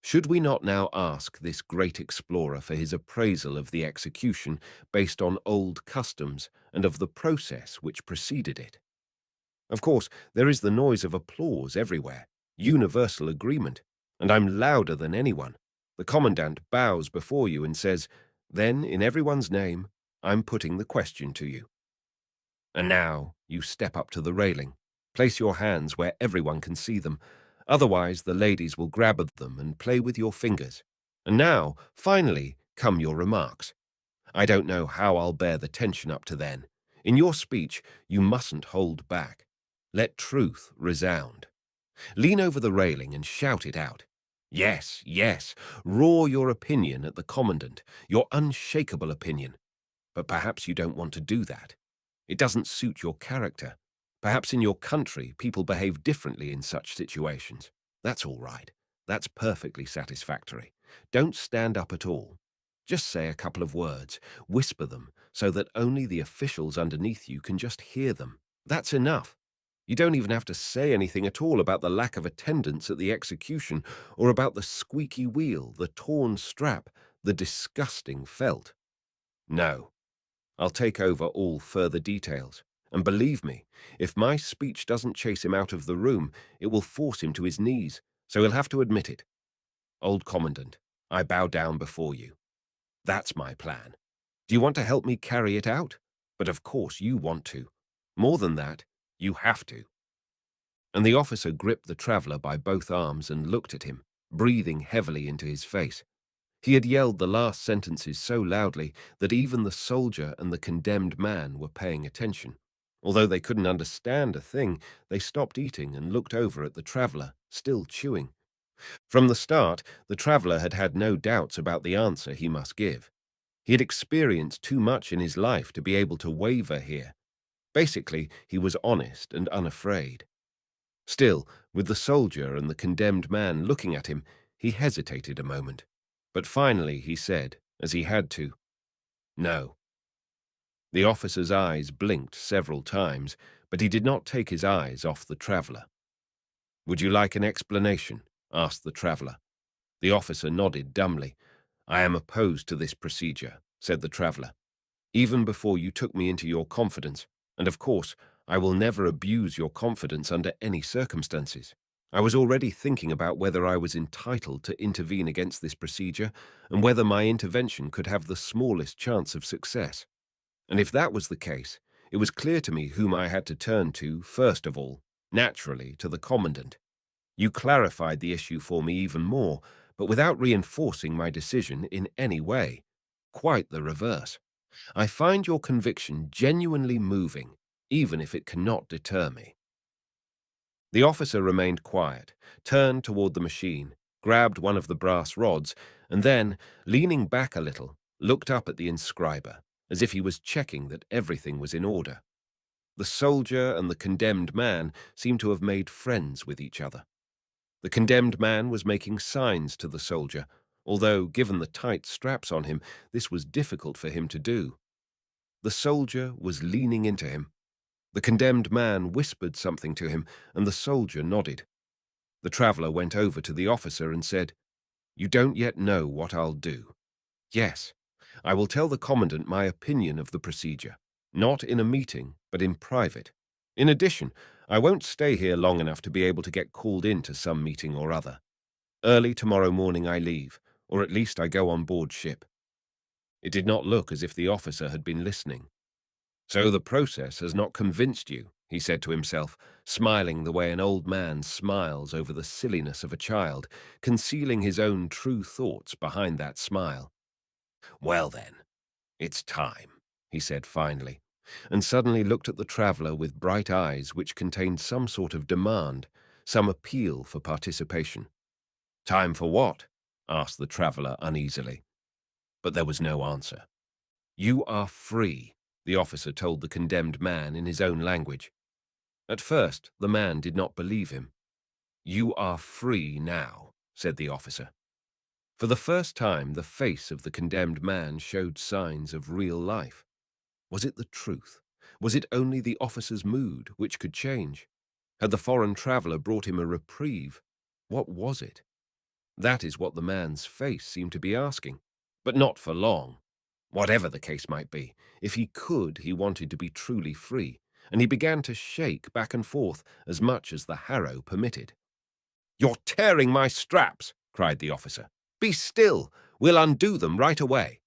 Should we not now ask this great explorer for his appraisal of the execution based on old customs and of the process which preceded it? Of course, there is the noise of applause everywhere, universal agreement, and I'm louder than anyone. The commandant bows before you and says, "Then, in everyone's name, I'm putting the question to you." And now you step up to the railing. Place your hands where everyone can see them. Otherwise, the ladies will grab at them and play with your fingers. And now, finally, come your remarks. I don't know how I'll bear the tension up to then. In your speech, you mustn't hold back. Let truth resound. Lean over the railing and shout it out. Yes, yes, roar your opinion at the commandant, your unshakable opinion. But perhaps you don't want to do that. It doesn't suit your character. Perhaps in your country, people behave differently in such situations. That's all right. That's perfectly satisfactory. Don't stand up at all. Just say a couple of words, whisper them, so that only the officials underneath you can just hear them. That's enough. You don't even have to say anything at all about the lack of attendance at the execution, or about the squeaky wheel, the torn strap, the disgusting felt. No. I'll take over all further details. And believe me, if my speech doesn't chase him out of the room, it will force him to his knees, so he'll have to admit it. Old Commandant, I bow down before you. That's my plan. Do you want to help me carry it out? But of course you want to. More than that, you have to. And the officer gripped the traveller by both arms and looked at him, breathing heavily into his face. He had yelled the last sentences so loudly that even the soldier and the condemned man were paying attention. Although they couldn't understand a thing, they stopped eating and looked over at the traveller, still chewing. From the start, the traveller had had no doubts about the answer he must give. He had experienced too much in his life to be able to waver here. Basically, he was honest and unafraid. Still, with the soldier and the condemned man looking at him, he hesitated a moment. But finally he said, as he had to, "No." The officer's eyes blinked several times, but he did not take his eyes off the traveller. "Would you like an explanation?" asked the traveller. The officer nodded dumbly. "I am opposed to this procedure," said the traveller, "even before you took me into your confidence, and of course I will never abuse your confidence under any circumstances. I was already thinking about whether I was entitled to intervene against this procedure and whether my intervention could have the smallest chance of success. And if that was the case, it was clear to me whom I had to turn to, first of all, naturally to the commandant. You clarified the issue for me even more, but without reinforcing my decision in any way. Quite the reverse. I find your conviction genuinely moving, even if it cannot deter me." The officer remained quiet, turned toward the machine, grabbed one of the brass rods, and then, leaning back a little, looked up at the inscriber, as if he was checking that everything was in order. The soldier and the condemned man seemed to have made friends with each other. The condemned man was making signs to the soldier, although, given the tight straps on him, this was difficult for him to do. The soldier was leaning into him. The condemned man whispered something to him, and the soldier nodded. The traveller went over to the officer and said, "You don't yet know what I'll do." "Yes, I will tell the commandant my opinion of the procedure, not in a meeting, but in private. In addition, I won't stay here long enough to be able to get called in to some meeting or other. Early tomorrow morning I leave, or at least I go on board ship." It did not look as if the officer had been listening. "So the process has not convinced you," he said to himself, smiling the way an old man smiles over the silliness of a child, concealing his own true thoughts behind that smile. "Well then, it's time," he said finally, and suddenly looked at the traveller with bright eyes which contained some sort of demand, some appeal for participation. "Time for what?" asked the traveller uneasily. But there was no answer. "You are free," the officer told the condemned man in his own language. At first, the man did not believe him. "You are free now," said the officer. For the first time, the face of the condemned man showed signs of real life. Was it the truth? Was it only the officer's mood, which could change? Had the foreign traveller brought him a reprieve? What was it? That is what the man's face seemed to be asking. But not for long. Whatever the case might be, if he could, he wanted to be truly free, and he began to shake back and forth as much as the harrow permitted. "You're tearing my straps!" cried the officer. "Be still! We'll undo them right away."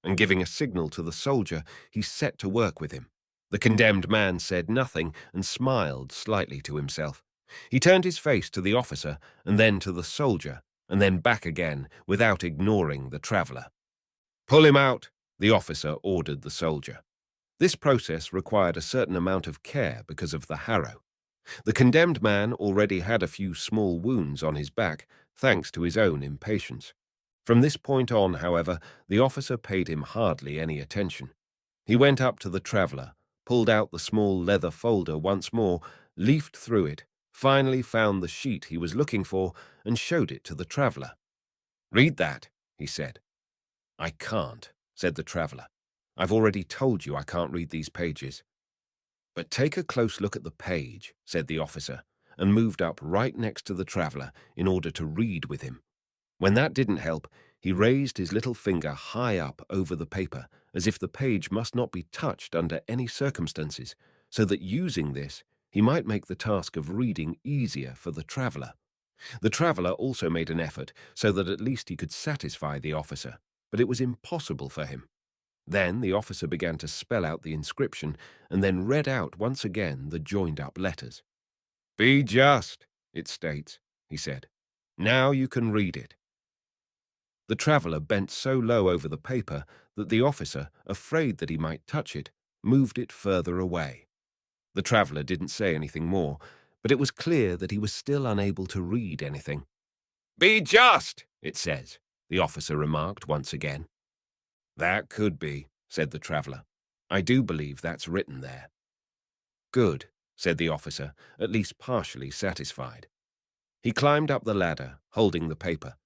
And giving a signal to the soldier, he set to work with him. The condemned man said nothing and smiled slightly to himself. He turned his face to the officer and then to the soldier, and then back again without ignoring the traveller. "Pull him out," the officer ordered the soldier. This process required a certain amount of care because of the harrow. The condemned man already had a few small wounds on his back, thanks to his own impatience. From this point on, however, the officer paid him hardly any attention. He went up to the traveller, pulled out the small leather folder once more, leafed through it, finally found the sheet he was looking for, and showed it to the traveller. "Read that," he said. "I can't," said the traveller. "I've already told you I can't read these pages." "But take a close look at the page," said the officer, and moved up right next to the traveller in order to read with him. When that didn't help, he raised his little finger high up over the paper, as if the page must not be touched under any circumstances, so that using this, he might make the task of reading easier for the traveller. The traveller also made an effort so that at least he could satisfy the officer, but it was impossible for him. Then the officer began to spell out the inscription and then read out once again the joined-up letters. "Be just," it states, he said. "Now you can read it." The traveller bent so low over the paper that the officer, afraid that he might touch it, moved it further away. The traveller didn't say anything more, but it was clear that he was still unable to read anything. "Be just," it says, the officer remarked once again. "That could be," said the traveller. "I do believe that's written there." "Good," said the officer, at least partially satisfied. He climbed up the ladder, holding the paper.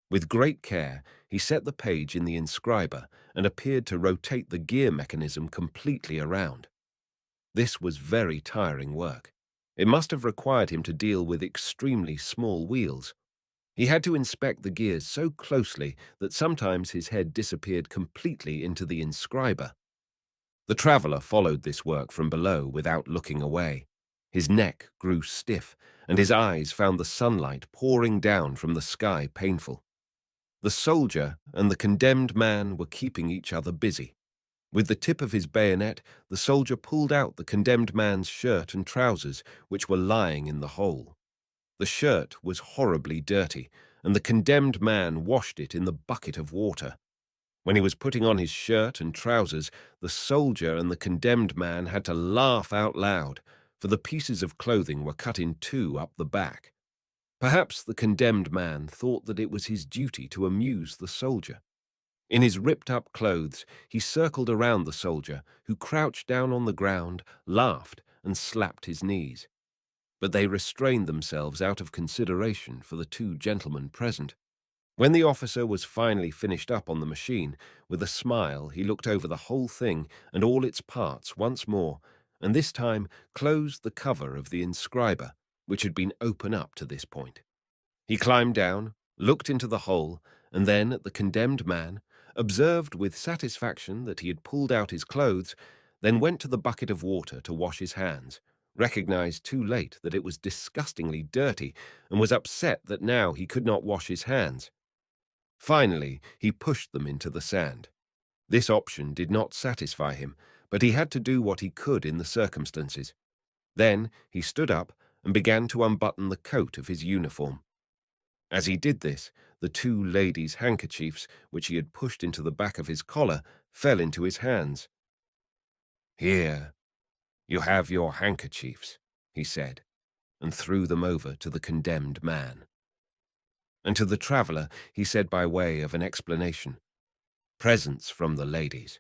With great care, he set the page in the inscriber and appeared to rotate the gear mechanism completely around. This was very tiring work. It must have required him to deal with extremely small wheels. He had to inspect the gears so closely that sometimes his head disappeared completely into the inscriber. The traveller followed this work from below without looking away. His neck grew stiff, and his eyes found the sunlight pouring down from the sky painful. The soldier and the condemned man were keeping each other busy. With the tip of his bayonet, the soldier pulled out the condemned man's shirt and trousers, which were lying in the hole. The shirt was horribly dirty, and the condemned man washed it in the bucket of water. When he was putting on his shirt and trousers, the soldier and the condemned man had to laugh out loud, for the pieces of clothing were cut in two up the back. Perhaps the condemned man thought that it was his duty to amuse the soldier. In his ripped-up clothes, he circled around the soldier, who crouched down on the ground, laughed, and slapped his knees. But they restrained themselves out of consideration for the two gentlemen present. When the officer was finally finished up on the machine, with a smile he looked over the whole thing and all its parts once more, and this time closed the cover of the inscriber, which had been open up to this point. He climbed down, looked into the hole, and then at the condemned man, observed with satisfaction that he had pulled out his clothes, then went to the bucket of water to wash his hands, recognized too late that it was disgustingly dirty, and was upset that now he could not wash his hands. Finally, he pushed them into the sand. This option did not satisfy him, but he had to do what he could in the circumstances. Then he stood up and began to unbutton the coat of his uniform. As he did this, the two ladies' handkerchiefs, which he had pushed into the back of his collar, fell into his hands. "Here, you have your handkerchiefs," he said, and threw them over to the condemned man. And to the traveller he said by way of an explanation, "Presents from the ladies."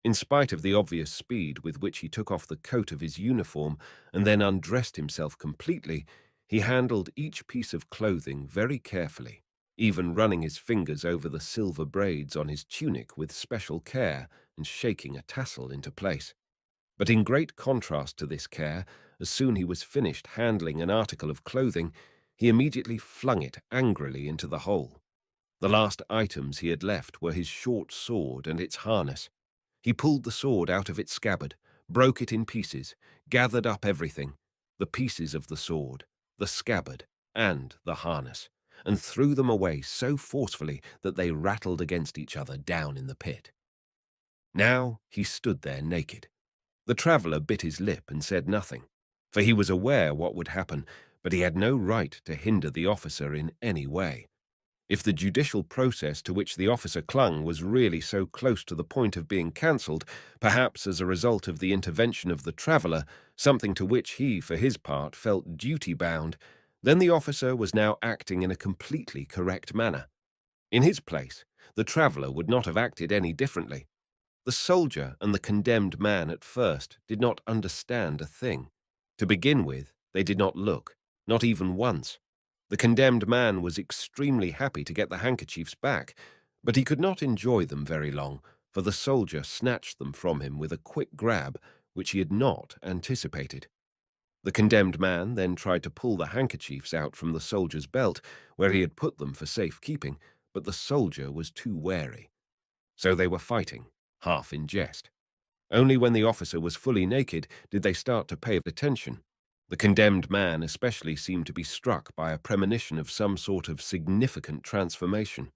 In spite of the obvious speed with which he took off the coat of his uniform and then undressed himself completely, he handled each piece of clothing very carefully, even running his fingers over the silver braids on his tunic with special care and shaking a tassel into place. But in great contrast to this care, as soon as he was finished handling an article of clothing, he immediately flung it angrily into the hole. The last items he had left were his short sword and its harness. He pulled the sword out of its scabbard, broke it in pieces, gathered up everything, the pieces of the sword, the scabbard, and the harness, and threw them away so forcefully that they rattled against each other down in the pit. Now he stood there naked. The traveller bit his lip and said nothing, for he was aware what would happen, but he had no right to hinder the officer in any way. If the judicial process to which the officer clung was really so close to the point of being cancelled, perhaps as a result of the intervention of the traveller, something to which he, for his part, felt duty-bound, then the officer was now acting in a completely correct manner. In his place, the traveller would not have acted any differently. The soldier and the condemned man at first did not understand a thing. To begin with, they did not look, not even once. The condemned man was extremely happy to get the handkerchiefs back, but he could not enjoy them very long, for the soldier snatched them from him with a quick grab, which he had not anticipated. The condemned man then tried to pull the handkerchiefs out from the soldier's belt, where he had put them for safekeeping, but the soldier was too wary. So they were fighting, half in jest. Only when the officer was fully naked did they start to pay attention. The condemned man especially seemed to be struck by a premonition of some sort of significant transformation.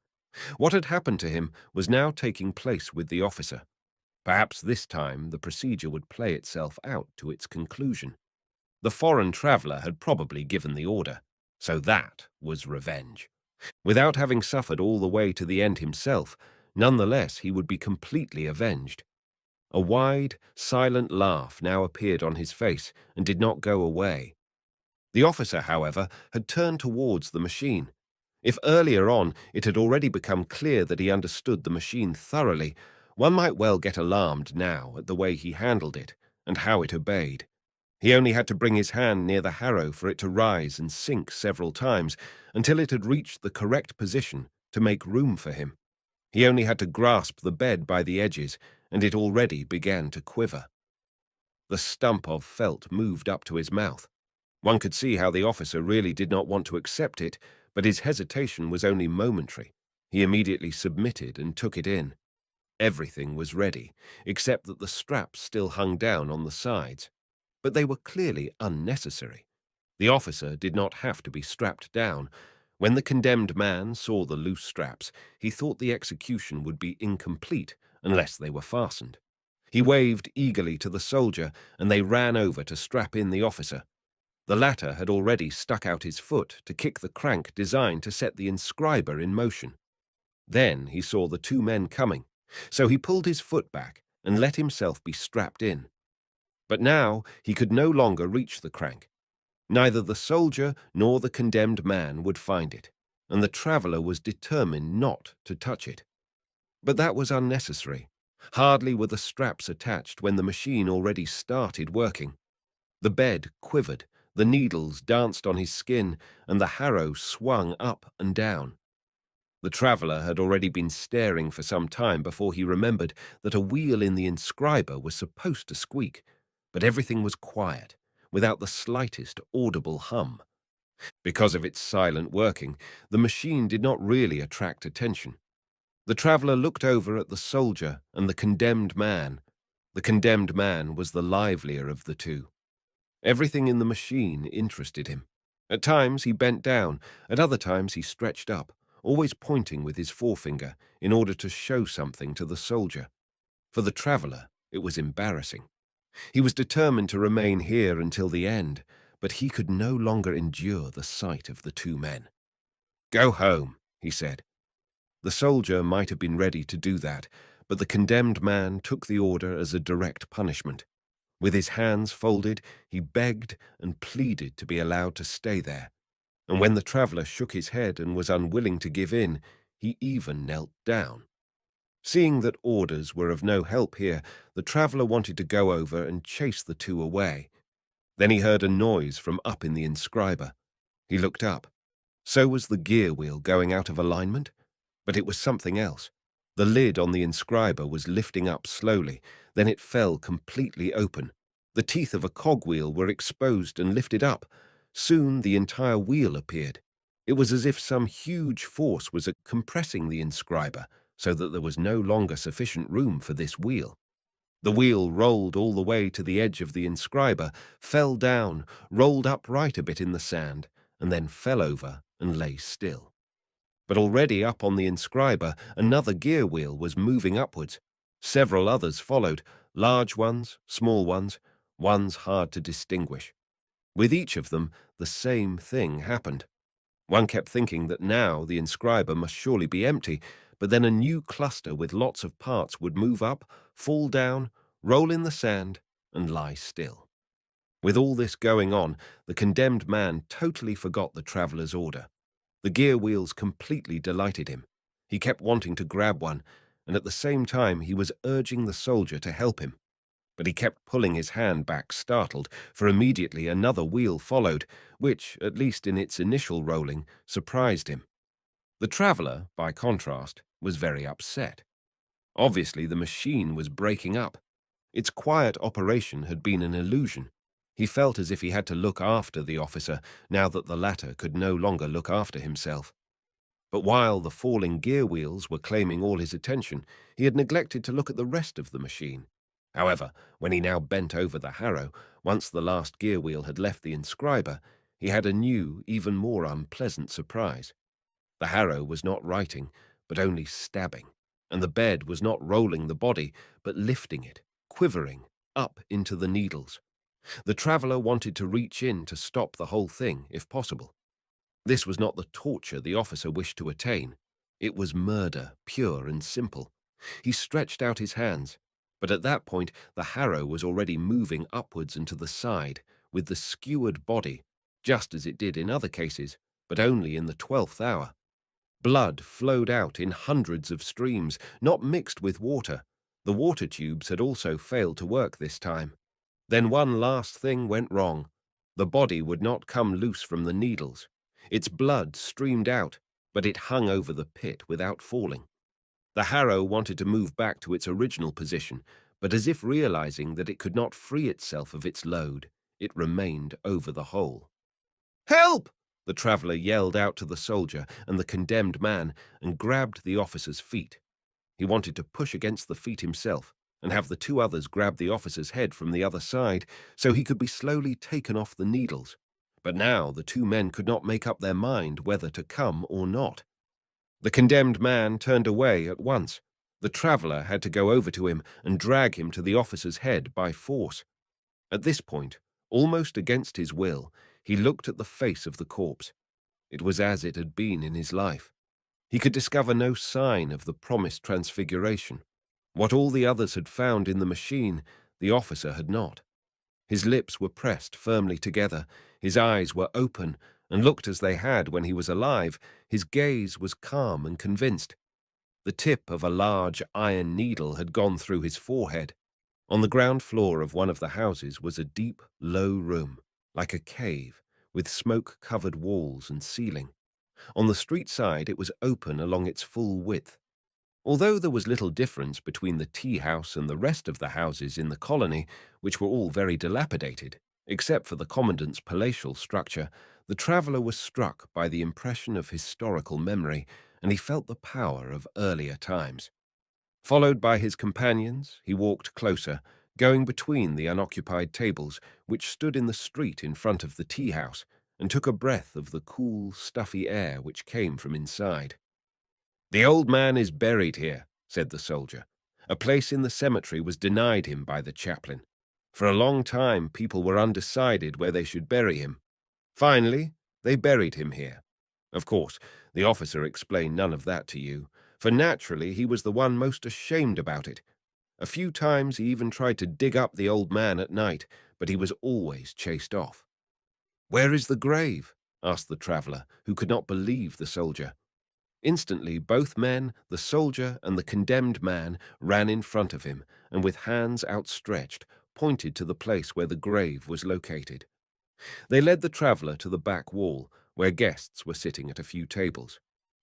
What had happened to him was now taking place with the officer. Perhaps this time the procedure would play itself out to its conclusion. The foreign traveller had probably given the order, so that was revenge. Without having suffered all the way to the end himself, nonetheless he would be completely avenged. A wide, silent laugh now appeared on his face and did not go away. The officer, however, had turned towards the machine. If earlier on it had already become clear that he understood the machine thoroughly, one might well get alarmed now at the way he handled it and how it obeyed. He only had to bring his hand near the harrow for it to rise and sink several times until it had reached the correct position to make room for him. He only had to grasp the bed by the edges, and it already began to quiver. The stump of felt moved up to his mouth. One could see how the officer really did not want to accept it, but his hesitation was only momentary. He immediately submitted and took it in. Everything was ready, except that the straps still hung down on the sides. But they were clearly unnecessary. The officer did not have to be strapped down. When the condemned man saw the loose straps, he thought the execution would be incomplete unless they were fastened. He waved eagerly to the soldier, and they ran over to strap in the officer. The latter had already stuck out his foot to kick the crank designed to set the inscriber in motion. Then he saw the two men coming, so he pulled his foot back and let himself be strapped in. But now he could no longer reach the crank. Neither the soldier nor the condemned man would find it, and the traveller was determined not to touch it. But that was unnecessary. Hardly were the straps attached when the machine already started working. The bed quivered, the needles danced on his skin, and the harrow swung up and down. The traveller had already been staring for some time before he remembered that a wheel in the inscriber was supposed to squeak, but everything was quiet, without the slightest audible hum. Because of its silent working, the machine did not really attract attention. The traveller looked over at the soldier and the condemned man. The condemned man was the livelier of the two. Everything in the machine interested him. At times he bent down, at other times he stretched up, always pointing with his forefinger in order to show something to the soldier. For the traveller, it was embarrassing. He was determined to remain here until the end, but he could no longer endure the sight of the two men. "Go home," he said. The soldier might have been ready to do that, but the condemned man took the order as a direct punishment. With his hands folded, he begged and pleaded to be allowed to stay there. And when the traveller shook his head and was unwilling to give in, he even knelt down. Seeing that orders were of no help here, the traveller wanted to go over and chase the two away. Then he heard a noise from up in the inscriber. He looked up. So was the gear wheel going out of alignment? But it was something else. The lid on the inscriber was lifting up slowly, then it fell completely open. The teeth of a cogwheel were exposed and lifted up. Soon the entire wheel appeared. It was as if some huge force was compressing the inscriber, so that there was no longer sufficient room for this wheel. The wheel rolled all the way to the edge of the inscriber, fell down, rolled upright a bit in the sand, and then fell over and lay still. But already up on the inscriber, another gear wheel was moving upwards. Several others followed, large ones, small ones hard to distinguish. With each of them, the same thing happened. One kept thinking that now the inscriber must surely be empty, but then a new cluster with lots of parts would move up, fall down, roll in the sand, and lie still. With all this going on, the condemned man totally forgot the traveller's order. The gear wheels completely delighted him. He kept wanting to grab one, and at the same time he was urging the soldier to help him. But he kept pulling his hand back, startled, for immediately another wheel followed, which, at least in its initial rolling, surprised him. The traveller, by contrast, was very upset. Obviously the machine was breaking up. Its quiet operation had been an illusion. He felt as if he had to look after the officer, now that the latter could no longer look after himself. But while the falling gear wheels were claiming all his attention, he had neglected to look at the rest of the machine. However, when he now bent over the harrow, once the last gear wheel had left the inscriber, he had a new, even more unpleasant surprise. The harrow was not writing, but only stabbing, and the bed was not rolling the body, but lifting it, quivering, up into the needles. The traveller wanted to reach in to stop the whole thing, if possible. This was not the torture the officer wished to attain. It was murder, pure and simple. He stretched out his hands, but at that point the harrow was already moving upwards and to the side, with the skewered body, just as it did in other cases, but only in the 12th hour. Blood flowed out in hundreds of streams, not mixed with water. The water tubes had also failed to work this time. Then one last thing went wrong. The body would not come loose from the needles. Its blood streamed out, but it hung over the pit without falling. The harrow wanted to move back to its original position, but as if realizing that it could not free itself of its load, it remained over the hole. "Help!" the traveller yelled out to the soldier and the condemned man and grabbed the officer's feet. He wanted to push against the feet himself and have the two others grab the officer's head from the other side so he could be slowly taken off the needles. But now the two men could not make up their mind whether to come or not. The condemned man turned away at once. The traveller had to go over to him and drag him to the officer's head by force. At this point, almost against his will, he looked at the face of the corpse. It was as it had been in his life. He could discover no sign of the promised transfiguration. What all the others had found in the machine, the officer had not. His lips were pressed firmly together, His eyes were open and looked as they had when he was alive. His gaze was calm and convinced. The tip of a large iron needle had gone through his forehead. On the ground floor of one of the houses was a deep, low room, like a cave, with smoke-covered walls and ceiling. On the street side, it was open along its full width. Although there was little difference between the tea house and the rest of the houses in the colony, which were all very dilapidated, except for the commandant's palatial structure, the traveller was struck by the impression of historical memory, and he felt the power of earlier times. Followed by his companions, he walked closer, going between the unoccupied tables, which stood in the street in front of the tea house, and took a breath of the cool, stuffy air which came from inside. "The old man is buried here," said the soldier. "A place in the cemetery was denied him by the chaplain. For a long time, people were undecided where they should bury him. Finally, they buried him here. Of course, the officer explained none of that to you, for naturally he was the one most ashamed about it. A few times he even tried to dig up the old man at night, but he was always chased off." "Where is the grave?" asked the traveller, who could not believe the soldier. Instantly, both men, the soldier and the condemned man, ran in front of him, and with hands outstretched, pointed to the place where the grave was located. They led the traveller to the back wall, where guests were sitting at a few tables.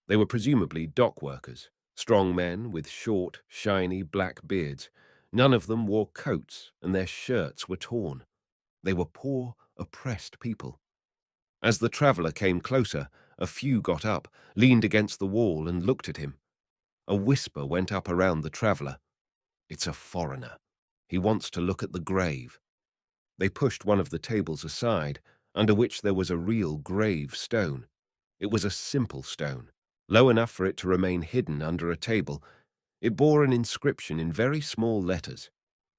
They were presumably dock workers, strong men with short, shiny black beards. None of them wore coats, and their shirts were torn. They were poor, oppressed people. As the traveller came closer, a few got up, leaned against the wall, and looked at him. A whisper went up around the traveller. "It's a foreigner. He wants to look at the grave." They pushed one of the tables aside, under which there was a real grave stone. It was a simple stone, low enough for it to remain hidden under a table. It bore an inscription in very small letters.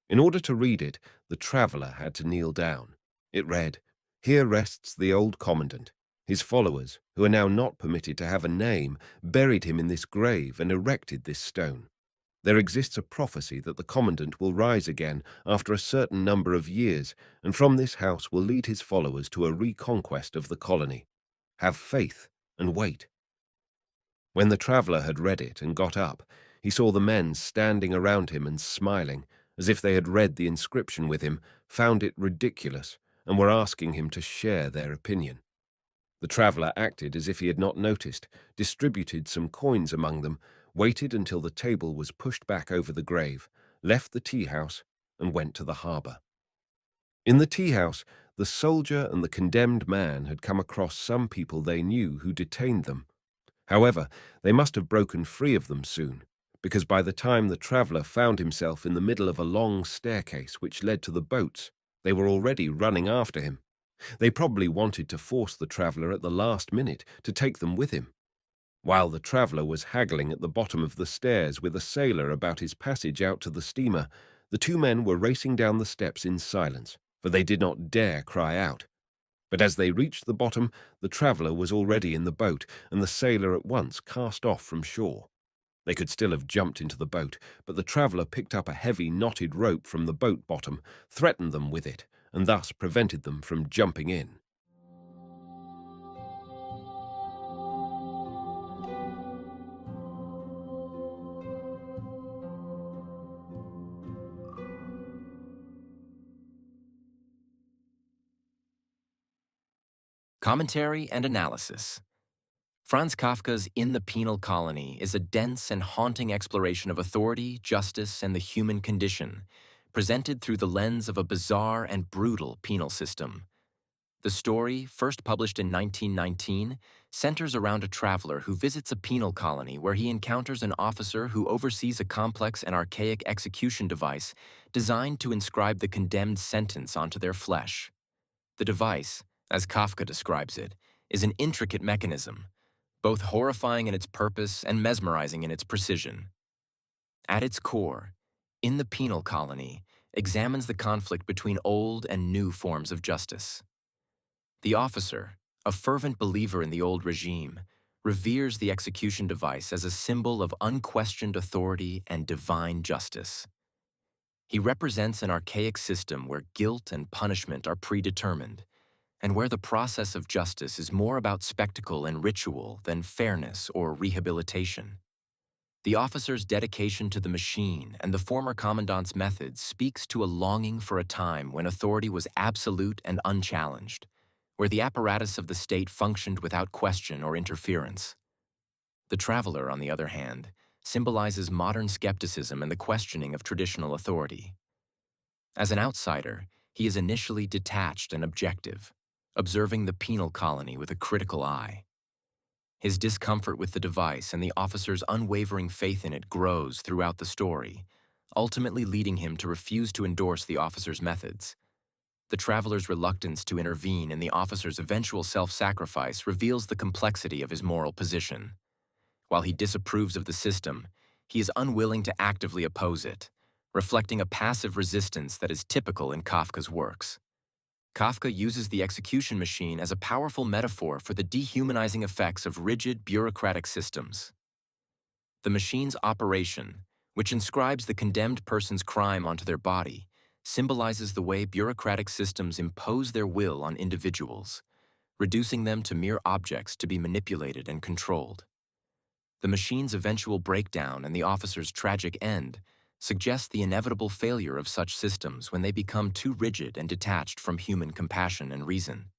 In order to read it, the traveller had to kneel down. It read, "Here rests the old commandant. His followers, who are now not permitted to have a name, buried him in this grave and erected this stone. There exists a prophecy that the commandant will rise again after a certain number of years, and from this house will lead his followers to a reconquest of the colony. Have faith and wait." When the traveller had read it and got up, he saw the men standing around him and smiling, as if they had read the inscription with him, found it ridiculous, and were asking him to share their opinion. The traveller acted as if he had not noticed, distributed some coins among them, waited until the table was pushed back over the grave, left the tea-house, and went to the harbour. In the tea-house, the soldier and the condemned man had come across some people they knew who detained them. However, they must have broken free of them soon, because by the time the traveller found himself in the middle of a long staircase which led to the boats, they were already running after him. They probably wanted to force the traveller at the last minute to take them with him. While the traveller was haggling at the bottom of the stairs with a sailor about his passage out to the steamer, the two men were racing down the steps in silence, for they did not dare cry out. But as they reached the bottom, the traveller was already in the boat, and the sailor at once cast off from shore. They could still have jumped into the boat, but the traveller picked up a heavy knotted rope from the boat bottom, threatened them with it, and thus prevented them from jumping in. Commentary and analysis. Franz Kafka's In the Penal Colony is a dense and haunting exploration of authority, justice, and the human condition, presented through the lens of a bizarre and brutal penal system. The story, first published in 1919, centers around a traveler who visits a penal colony where he encounters an officer who oversees a complex and archaic execution device designed to inscribe the condemned sentence onto their flesh. The device, as Kafka describes it, is an intricate mechanism, both horrifying in its purpose and mesmerizing in its precision. At its core, In the Penal Colony examines the conflict between old and new forms of justice. The officer, a fervent believer in the old regime, reveres the execution device as a symbol of unquestioned authority and divine justice. He represents an archaic system where guilt and punishment are predetermined, and where the process of justice is more about spectacle and ritual than fairness or rehabilitation. The officer's dedication to the machine and the former commandant's methods speaks to a longing for a time when authority was absolute and unchallenged, where the apparatus of the state functioned without question or interference. The traveler, on the other hand, symbolizes modern skepticism and the questioning of traditional authority. As an outsider, he is initially detached and objective, observing the penal colony with a critical eye. His discomfort with the device and the officer's unwavering faith in it grows throughout the story, ultimately leading him to refuse to endorse the officer's methods. The traveler's reluctance to intervene in the officer's eventual self-sacrifice reveals the complexity of his moral position. While he disapproves of the system, he is unwilling to actively oppose it, reflecting a passive resistance that is typical in Kafka's works. Kafka uses the execution machine as a powerful metaphor for the dehumanizing effects of rigid bureaucratic systems. The machine's operation, which inscribes the condemned person's crime onto their body, symbolizes the way bureaucratic systems impose their will on individuals, reducing them to mere objects to be manipulated and controlled. The machine's eventual breakdown and the officer's tragic end suggest the inevitable failure of such systems when they become too rigid and detached from human compassion and reason.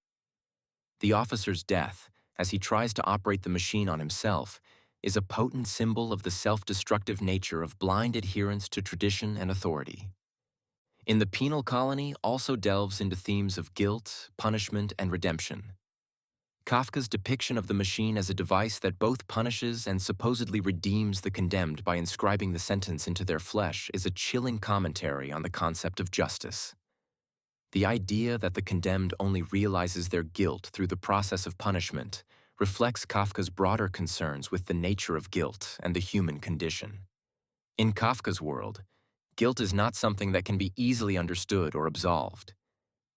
The officer's death, as he tries to operate the machine on himself, is a potent symbol of the self-destructive nature of blind adherence to tradition and authority. In the penal colony also delves into themes of guilt, punishment, and redemption. Kafka's depiction of the machine as a device that both punishes and supposedly redeems the condemned by inscribing the sentence into their flesh is a chilling commentary on the concept of justice. The idea that the condemned only realizes their guilt through the process of punishment reflects Kafka's broader concerns with the nature of guilt and the human condition. In Kafka's world, guilt is not something that can be easily understood or absolved.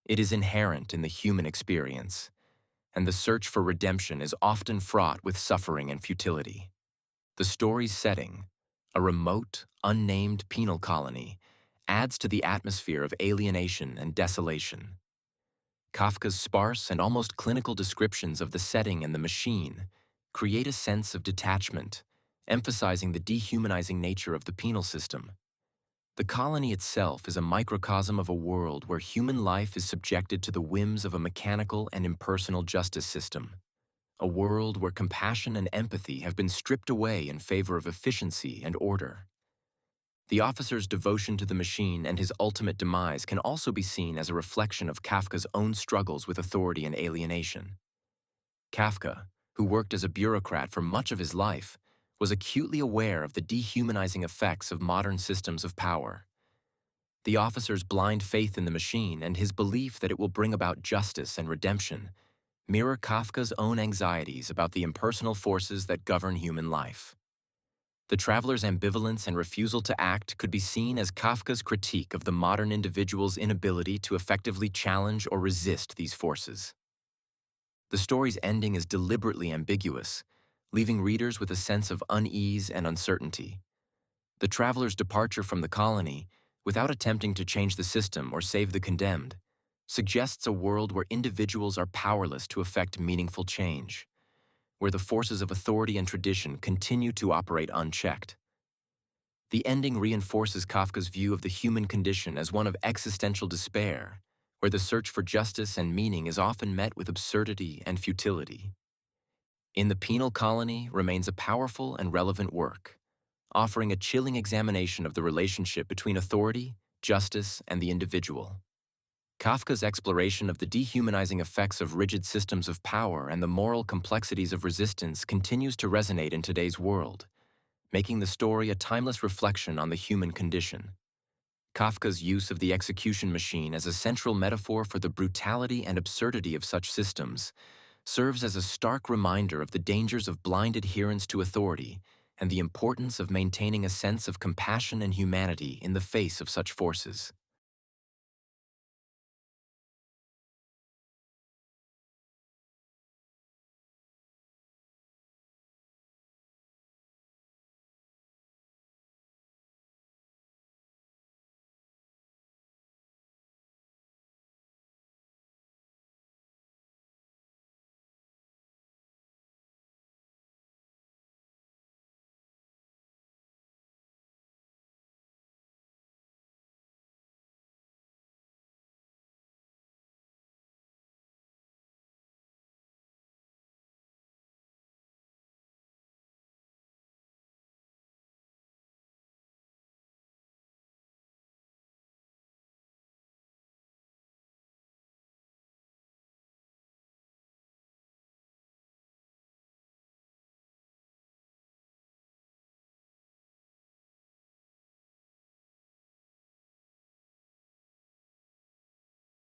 It is inherent in the human experience, and the search for redemption is often fraught with suffering and futility. The story's setting, a remote, unnamed penal colony, adds to the atmosphere of alienation and desolation. Kafka's sparse and almost clinical descriptions of the setting and the machine create a sense of detachment, emphasizing the dehumanizing nature of the penal system. The colony itself is a microcosm of a world where human life is subjected to the whims of a mechanical and impersonal justice system, a world where compassion and empathy have been stripped away in favor of efficiency and order. The officer's devotion to the machine and his ultimate demise can also be seen as a reflection of Kafka's own struggles with authority and alienation. Kafka, who worked as a bureaucrat for much of his life, was acutely aware of the dehumanizing effects of modern systems of power. The officer's blind faith in the machine and his belief that it will bring about justice and redemption mirror Kafka's own anxieties about the impersonal forces that govern human life. The traveler's ambivalence and refusal to act could be seen as Kafka's critique of the modern individual's inability to effectively challenge or resist these forces. The story's ending is deliberately ambiguous, leaving readers with a sense of unease and uncertainty. The traveler's departure from the colony, without attempting to change the system or save the condemned, suggests a world where individuals are powerless to effect meaningful change, where the forces of authority and tradition continue to operate unchecked. The ending reinforces Kafka's view of the human condition as one of existential despair, where the search for justice and meaning is often met with absurdity and futility. In the Penal Colony remains a powerful and relevant work, offering a chilling examination of the relationship between authority, justice, and the individual. Kafka's exploration of the dehumanizing effects of rigid systems of power and the moral complexities of resistance continues to resonate in today's world, making the story a timeless reflection on the human condition. Kafka's use of the execution machine as a central metaphor for the brutality and absurdity of such systems serves as a stark reminder of the dangers of blind adherence to authority and the importance of maintaining a sense of compassion and humanity in the face of such forces.